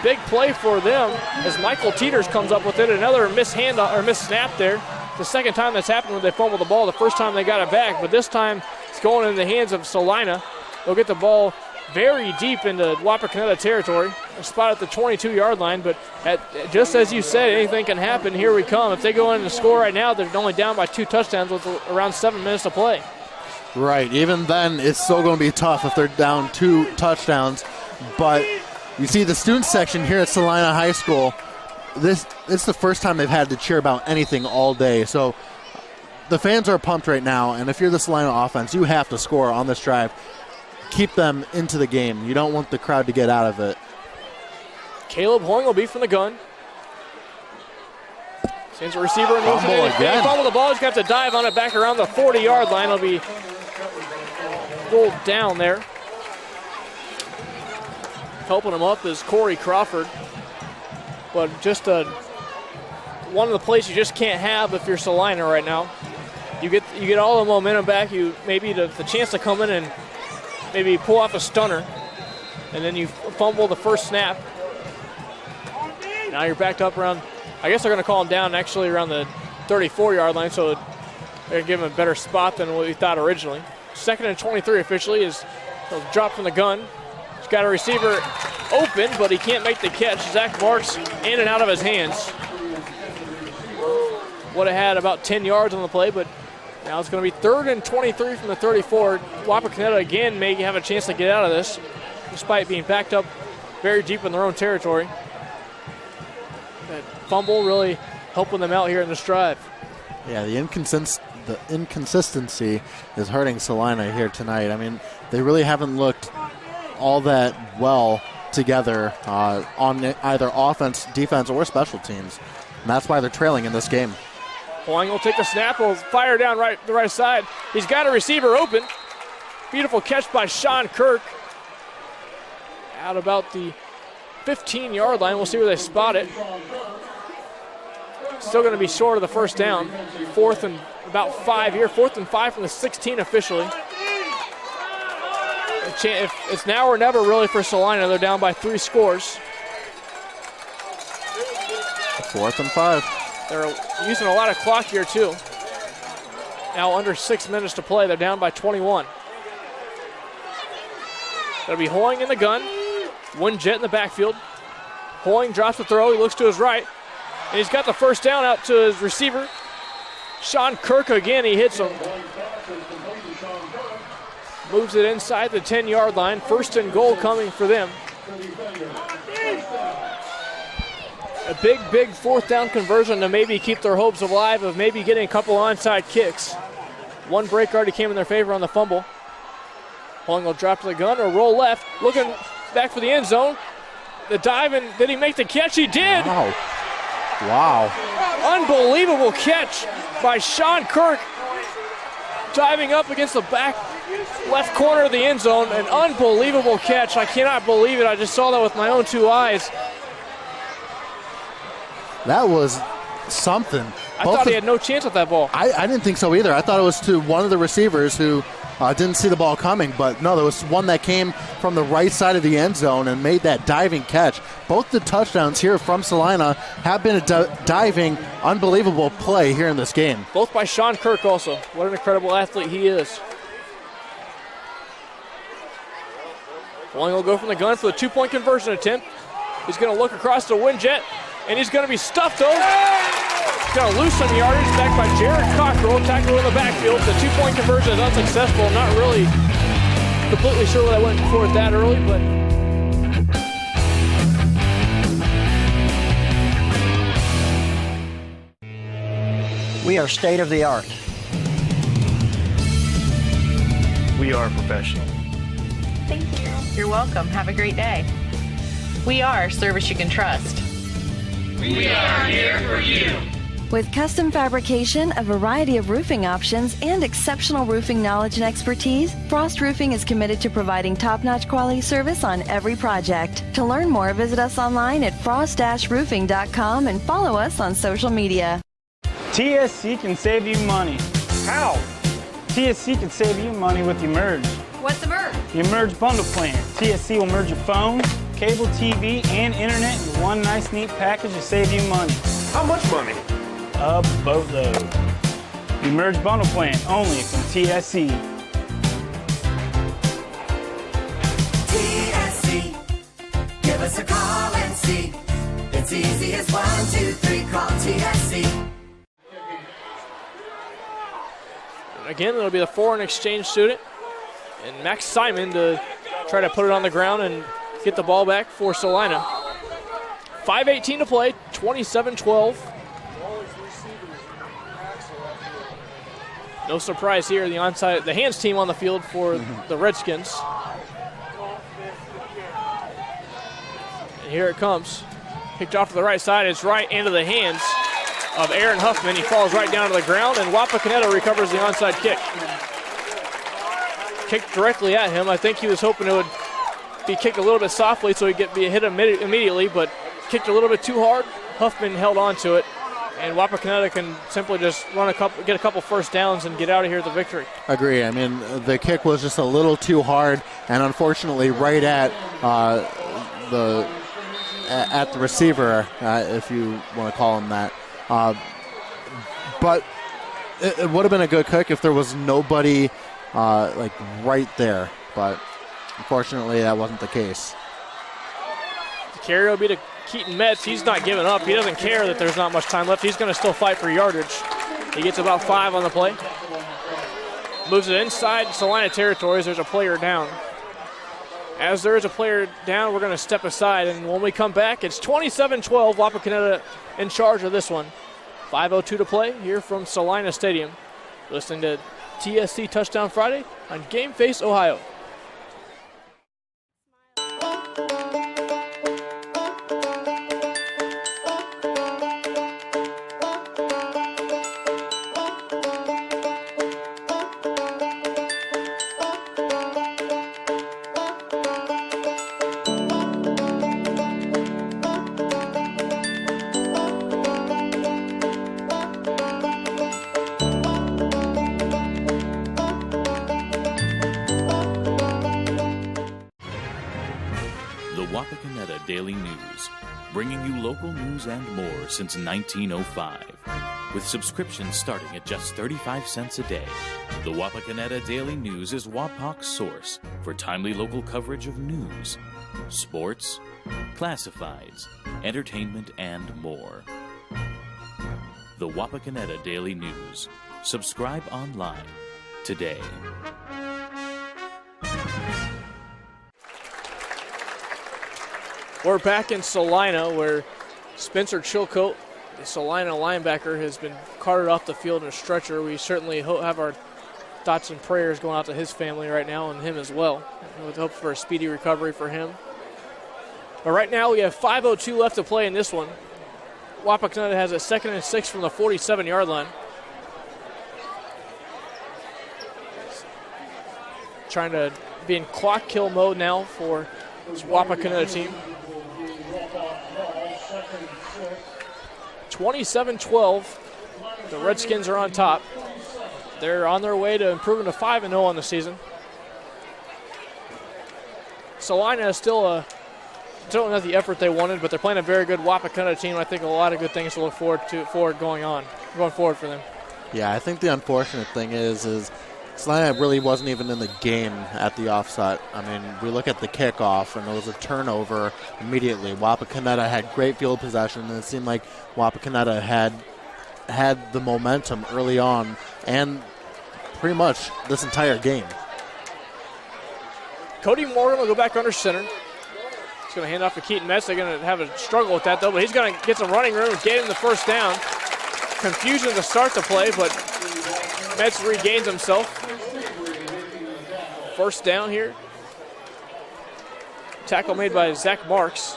big play for them as Michael Teeters comes up with it. Another miss snap there. The second time that's happened when they fumbled the ball. The first time they got it back, but this time it's going in the hands of Celina. They'll get the ball very deep into Wapakoneta territory. A spot at the 22-yard line, but just as you said, anything can happen. Here we come. If they go in and score right now, they're only down by 2 touchdowns with around 7 minutes to play. Right. Even then, it's still going to be tough if they're down 2 touchdowns. But you see the student section here at Celina High School, it's the first time they've had to cheer about anything all day. So the fans are pumped right now, and if you're the Celina offense, you have to score on this drive. Keep them into the game. You don't want the crowd to get out of it. Caleb Hoing will be from the gun. Sends a receiver in motion. He fumbled the ball. He's going to have to dive on it back around the 40-yard line. It'll be rolled down there. Helping him up is Corey Crawford. But just one of the plays you just can't have if you're Celina right now. You get all the momentum back. You maybe the chance to come in and maybe pull off a stunner, and then you fumble the first snap. Now you're backed up around, I guess they're going to call him down actually around the 34-yard line, so they're going to give him a better spot than what we thought originally. 2nd and 23 officially is he'll drop from the gun. He's got a receiver open, but he can't make the catch. Zach Marks in and out of his hands. Would have had about 10 yards on the play, but now it's going to be 3rd and 23 from the 34. Wapakoneta again may have a chance to get out of this, despite being backed up very deep in their own territory. That fumble really helping them out here in this drive. Yeah, the inconsistency is hurting Celina here tonight. I mean, they really haven't looked all that well together on either offense, defense, or special teams. And that's why they're trailing in this game. Hoing will take the snap, will fire down the right side. He's got a receiver open. Beautiful catch by Sean Kirk. Out about the 15-yard line. We'll see where they spot it. Still going to be short of the first down. 4th and about 5 here. 4th and 5 from the 16 officially. It's now or never really for Celina. They're down by 3 scores. 4th and 5. They're using a lot of clock here, too. Now under 6 minutes to play. They're down by 21. That'll be Hoing in the gun. One jet in the backfield. Hoing drops the throw. He looks to his right. And he's got the first down out to his receiver. Sean Kirk again. He hits him. Moves it inside the 10-yard line. 1st and goal coming for them. A big 4th down conversion to maybe keep their hopes alive of maybe getting a couple onside kicks. One break already came in their favor on the fumble. Hoing will drop to the gun or roll left. Looking back for the end zone. The dive, and did he make the catch? He did. Wow. Unbelievable catch by Sean Kirk. diving up against the back left corner of the end zone. An unbelievable catch. I cannot believe it. I just saw that with my own two eyes. That was something. I thought he had no chance with that ball. I didn't think so either. I thought it was to one of the receivers who didn't see the ball coming, but no, there was one that came from the right side of the end zone and made that diving catch. Both the touchdowns here from Celina have been a diving, unbelievable play here in this game. Both by Sean Kirk also. What an incredible athlete he is. Willing will go from the gun for the 2-point conversion attempt. He's going to look across the wind jet, and he's going to be stuffed over. He's going to lose some yardage, back by Jared Cockrell, tackle in the backfield. The 2-point conversion is unsuccessful. Not really completely sure what I went for it that early, but we are state of the art. We are professional. Thank you. You're welcome. Have a great day. We are service you can trust. We are here for you. With custom fabrication, a variety of roofing options, and exceptional roofing knowledge and expertise, Frost Roofing is committed to providing top-notch quality service on every project. To learn more, visit us online at frost-roofing.com and follow us on social media. TSC can save you money. How? TSC can save you money with Emerge. What's Emerge? The Emerge Bundle Plan. TSC will merge your phone, cable TV, and internet in one nice, neat package to save you money. How much money? A boatload. The Emerge Bundle Plan, only from TSC. TSC, give us a call and see. It's easy as 1, 2, 3, call TSC. Again, it'll be the foreign exchange student and Max Simon to try to put it on the ground and get the ball back for Celina. 5:18 to play, 27-12. No surprise here, the hands team on the field for the Redskins. And here it comes. Picked off to the right side, it's right into the hands of Aaron Huffman. He falls right down to the ground, and Wapakoneta recovers the onside kick. Kicked directly at him. I think he was hoping it would be kicked a little bit softly so he'd be hit immediately, but kicked a little bit too hard. Huffman held on to it, and Wapakoneta can simply just get a couple first downs and get out of here with the victory. Agree. I mean, the kick was just a little too hard, and unfortunately right at the receiver, if you want to call him that. But it would have been a good kick if there was nobody right there. But unfortunately, that wasn't the case. The carry will be to Keaton Metz. He's not giving up. He doesn't care that there's not much time left. He's going to still fight for yardage. He gets about 5 on the play. Moves it inside Celina territories. There's a player down. As there is a player down, we're going to step aside, and when we come back, it's 27-12. Wapakoneta in charge of this one. 5:02 to play here from Celina Stadium. Listening to TSC Touchdown Friday on Game Face Ohio. Wapakoneta Daily News, bringing you local news and more since 1905. With subscriptions starting at just 35 cents a day, the Wapakoneta Daily News is Wapak's source for timely local coverage of news, sports, classifieds, entertainment, and more. The Wapakoneta Daily News. Subscribe online today. We're back in Celina, where Spencer Chilcote, the Celina linebacker, has been carted off the field in a stretcher. We certainly have our thoughts and prayers going out to his family right now and him as well, with hope for a speedy recovery for him. But right now we have 5:02 left to play in this one. Wapakoneta has a 2nd and 6 from the 47-yard line. trying to be in clock kill mode now for this Wapakoneta team. 27-12. The Redskins are on top. They're on their way to improving to 5-0 on the season. Celina is still don't have the effort they wanted, but they're playing a very good Wapakoneta team. I think a lot of good things to look forward going forward for them. Yeah, I think the unfortunate thing is Celina really wasn't even in the game at the offset. I mean, we look at the kickoff, and it was a turnover immediately. Wapakoneta had great field possession, and it seemed like Wapakoneta had the momentum early on and pretty much this entire game. Cody Morgan will go back under center. He's going to hand off to Keaton Metz. They're going to have a struggle with that, though, but he's going to get some running room and get him the first down. Confusion to start the play, but Metz regains himself. First down here. Tackle made by Zach Marks.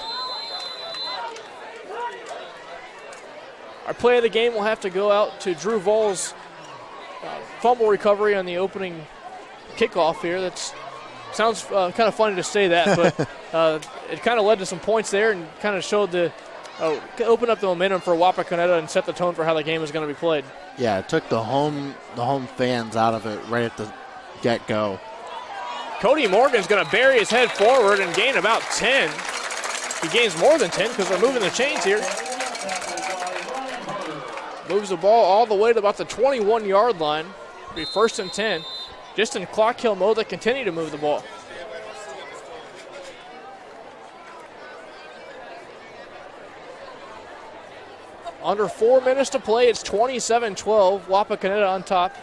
Our play of the game will have to go out to Drew Voll's fumble recovery on the opening kickoff here. That sounds kind of funny to say that, but it kind of led to some points there and kind of showed opened up the momentum for Wapakoneta and set the tone for how the game is going to be played. Yeah, it took the home fans out of it right at the get-go. Cody Morgan's going to bury his head forward and gain about 10. He gains more than 10 because they're moving the chains here. Moves the ball all the way to about the 21-yard line. It'll be 1st and 10. Just in clock kill mode, they continue to move the ball. Under 4 minutes to play, it's 27-12. Wapakoneta on top.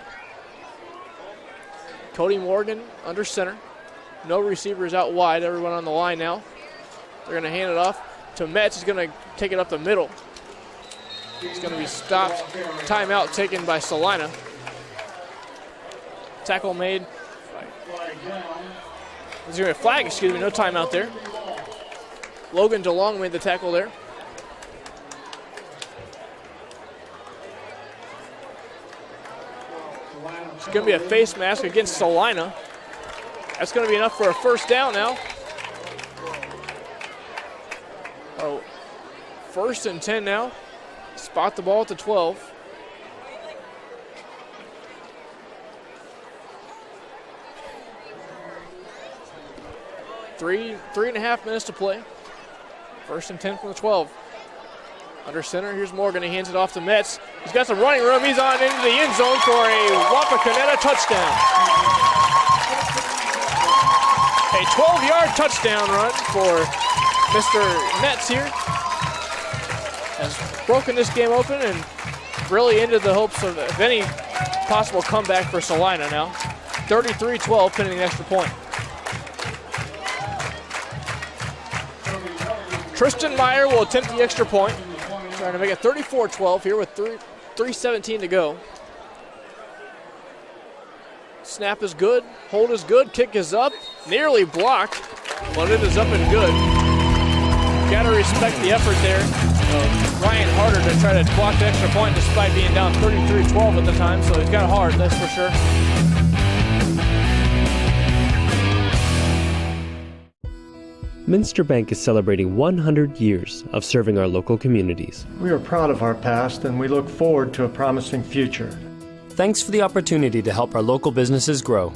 Cody Morgan under center. No receivers out wide. Everyone on the line now. They're going to hand it off to Metz. He's going to take it up the middle. He's going to be stopped. Timeout taken by Celina. Tackle made. There's going to be a flag, excuse me. No timeout there. Logan DeLong made the tackle there. It's going to be a face mask against Celina. That's going to be enough for a first down now. Oh, 1st and 10 now. Spot the ball at the 12. Three and a half minutes to play. 1st and 10 from the 12. Under center, here's Morgan. He hands it off to Metz. He's got some running room. He's on into the end zone for a Wapakoneta touchdown. A 12-yard touchdown run for Mr. Metz here. Has broken this game open and really ended the hopes of any possible comeback for Celina now. 33-12, pinning the extra point. Tristan Meyer will attempt the extra point. Trying to make it 34-12 here with 3:17 to go. Snap is good, hold is good, kick is up, nearly blocked, but it is up and good. Got to respect the effort there of Ryan Harder to try to block the extra point despite being down 33-12 at the time, so he's got it hard, that's for sure. Minster Bank is celebrating 100 years of serving our local communities. We are proud of our past and we look forward to a promising future. Thanks for the opportunity to help our local businesses grow.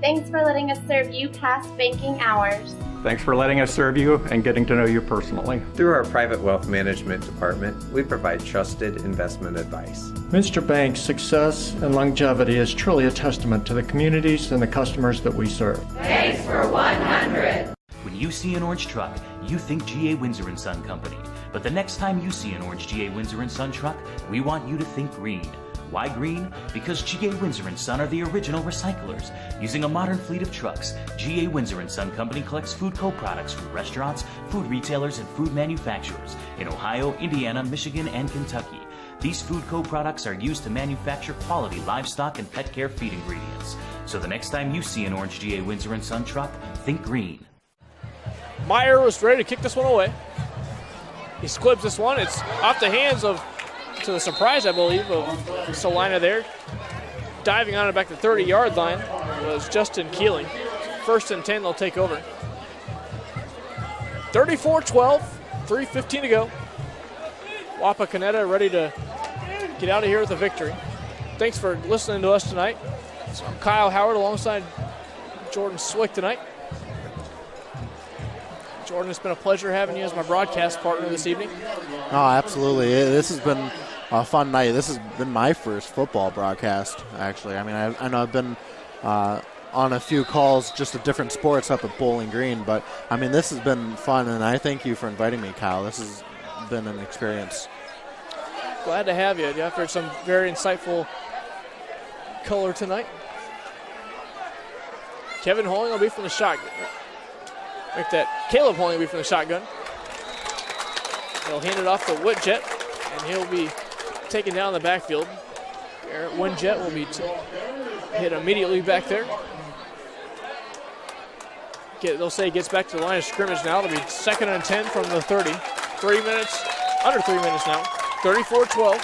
Thanks for letting us serve you past banking hours. Thanks for letting us serve you and getting to know you personally. Through our private wealth management department, we provide trusted investment advice. Minster Bank's success and longevity is truly a testament to the communities and the customers that we serve. Thanks for 100. When you see an orange truck, you think GA Windsor & Son Company. But the next time you see an orange GA Windsor & Son truck, we want you to think green. Why green? Because GA Windsor & Son are the original recyclers. Using a modern fleet of trucks, GA Windsor & Son Company collects food co-products from restaurants, food retailers, and food manufacturers in Ohio, Indiana, Michigan, and Kentucky. These food co-products are used to manufacture quality livestock and pet care feed ingredients. So the next time you see an orange GA Windsor & Son truck, think green. Meyer was ready to kick this one away. He squibs this one. It's off the hands of, to the surprise, I believe, of Celina there. Diving on it back to the 30-yard line. was Justin Keeling. 1st and 10, they'll take over. 34-12, 3:15 to go. Wapakoneta ready to get out of here with a victory. Thanks for listening to us tonight. So I'm Kyle Howard alongside Jordan Swick tonight. Jordan, it's been a pleasure having you as my broadcast partner this evening. Oh, absolutely. This has been a fun night. This has been my first football broadcast, actually. I mean, I know I've been on a few calls just of different sports up at Bowling Green, but, I mean, this has been fun, and I thank you for inviting me, Kyle. This has been an experience. Glad to have you. You've heard some very insightful color tonight. Kevin Holing will be from the shotgun. Make that Caleb Holing will be from the shotgun. He'll hand it off to Whitjet, and he'll be taken down in the backfield. Garrett Winjet will be hit immediately back there. They'll say he gets back to the line of scrimmage now. It'll be 2nd and 10 from the 30. Under 3 minutes now. 34-12.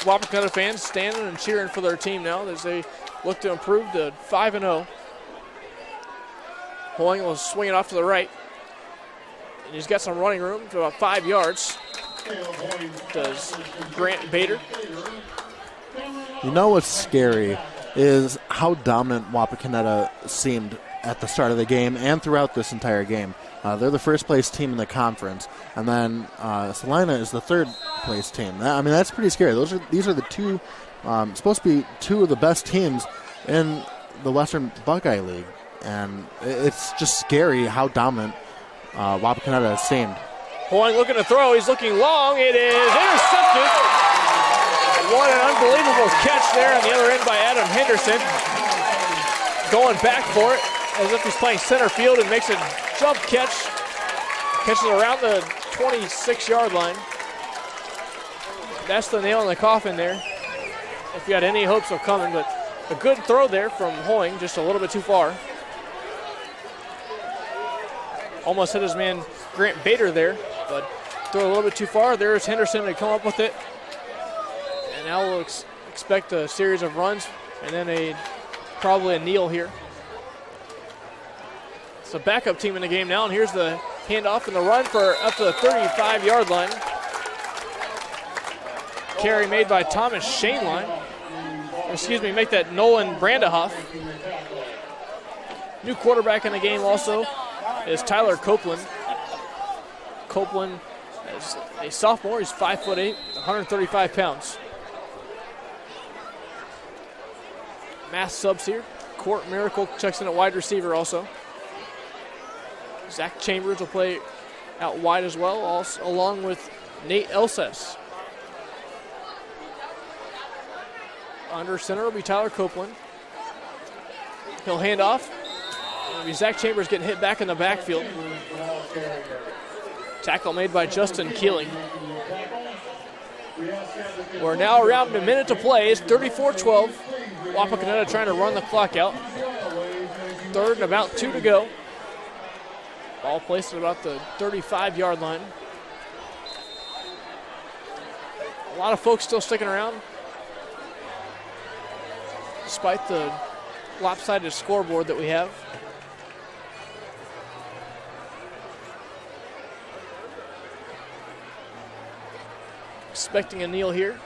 Wapakoneta fans standing and cheering for their team now as they look to improve to 5-0. Holing will swing it off to the right. And he's got some running room to about 5 yards. Does Grant Bader. You know what's scary is how dominant Wapakoneta seemed at the start of the game and throughout this entire game. They're the first place team in the conference, and then Celina is the 3rd place team. I mean, that's pretty scary. These are the two, supposed to be two of the best teams in the Western Buckeye League, and it's just scary how dominant Wapakoneta has seemed. Holing looking to throw. He's looking long. It is intercepted. What an unbelievable catch there on the other end by Adam Henderson. Going back for it as if he's playing center field and makes a jump catch. Catches around the 26-yard line. That's the nail in the coffin there. If you had any hopes of coming, but a good throw there from Holing, just a little bit too far. Almost hit his man Grant Bader there, but threw a little bit too far. There's Henderson to come up with it. And now we'll expect a series of runs and then probably a kneel here. It's a backup team in the game now, and here's the handoff and the run for up to the 35-yard line. Carry made by Thomas Shaneline. Make that Nolan Brandehoff. New quarterback in the game also is Tyler Copeland. Copeland is a sophomore. He's 5'8", 135 pounds. Math subs here. Court Miracle checks in at wide receiver also. Zach Chambers will play out wide as well, also, along with Nate Elsass. Under center will be Tyler Copeland. He'll hand off. It'll be Zach Chambers getting hit back in the backfield. Tackle made by Justin Keeling. We're now around a minute to play. It's 34-12. Wapakoneta trying to run the clock out. 3rd and about 2 to go. Ball placed at about the 35-yard line. A lot of folks still sticking around, despite the lopsided scoreboard that we have. Expecting a kneel here.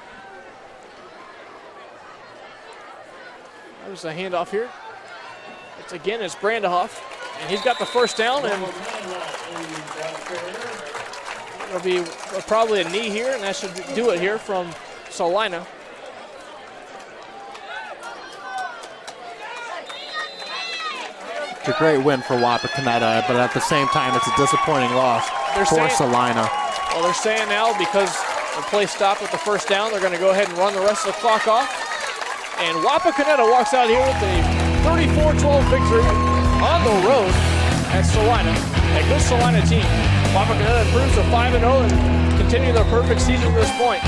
There's a handoff here. It's Brandehoff, and he's got the first down, and it'll be probably a knee here, and that should do it here from Celina. It's a great win for Wapakoneta, but at the same time, it's a disappointing loss for Celina. Well, they're saying now because the play stopped with the first down, they're going to go ahead and run the rest of the clock off. And Wapakoneta walks out here with a 34-12 victory on the road at Celina. A good Celina team. Wapakoneta improves to 5-0 and continue their perfect season to this point.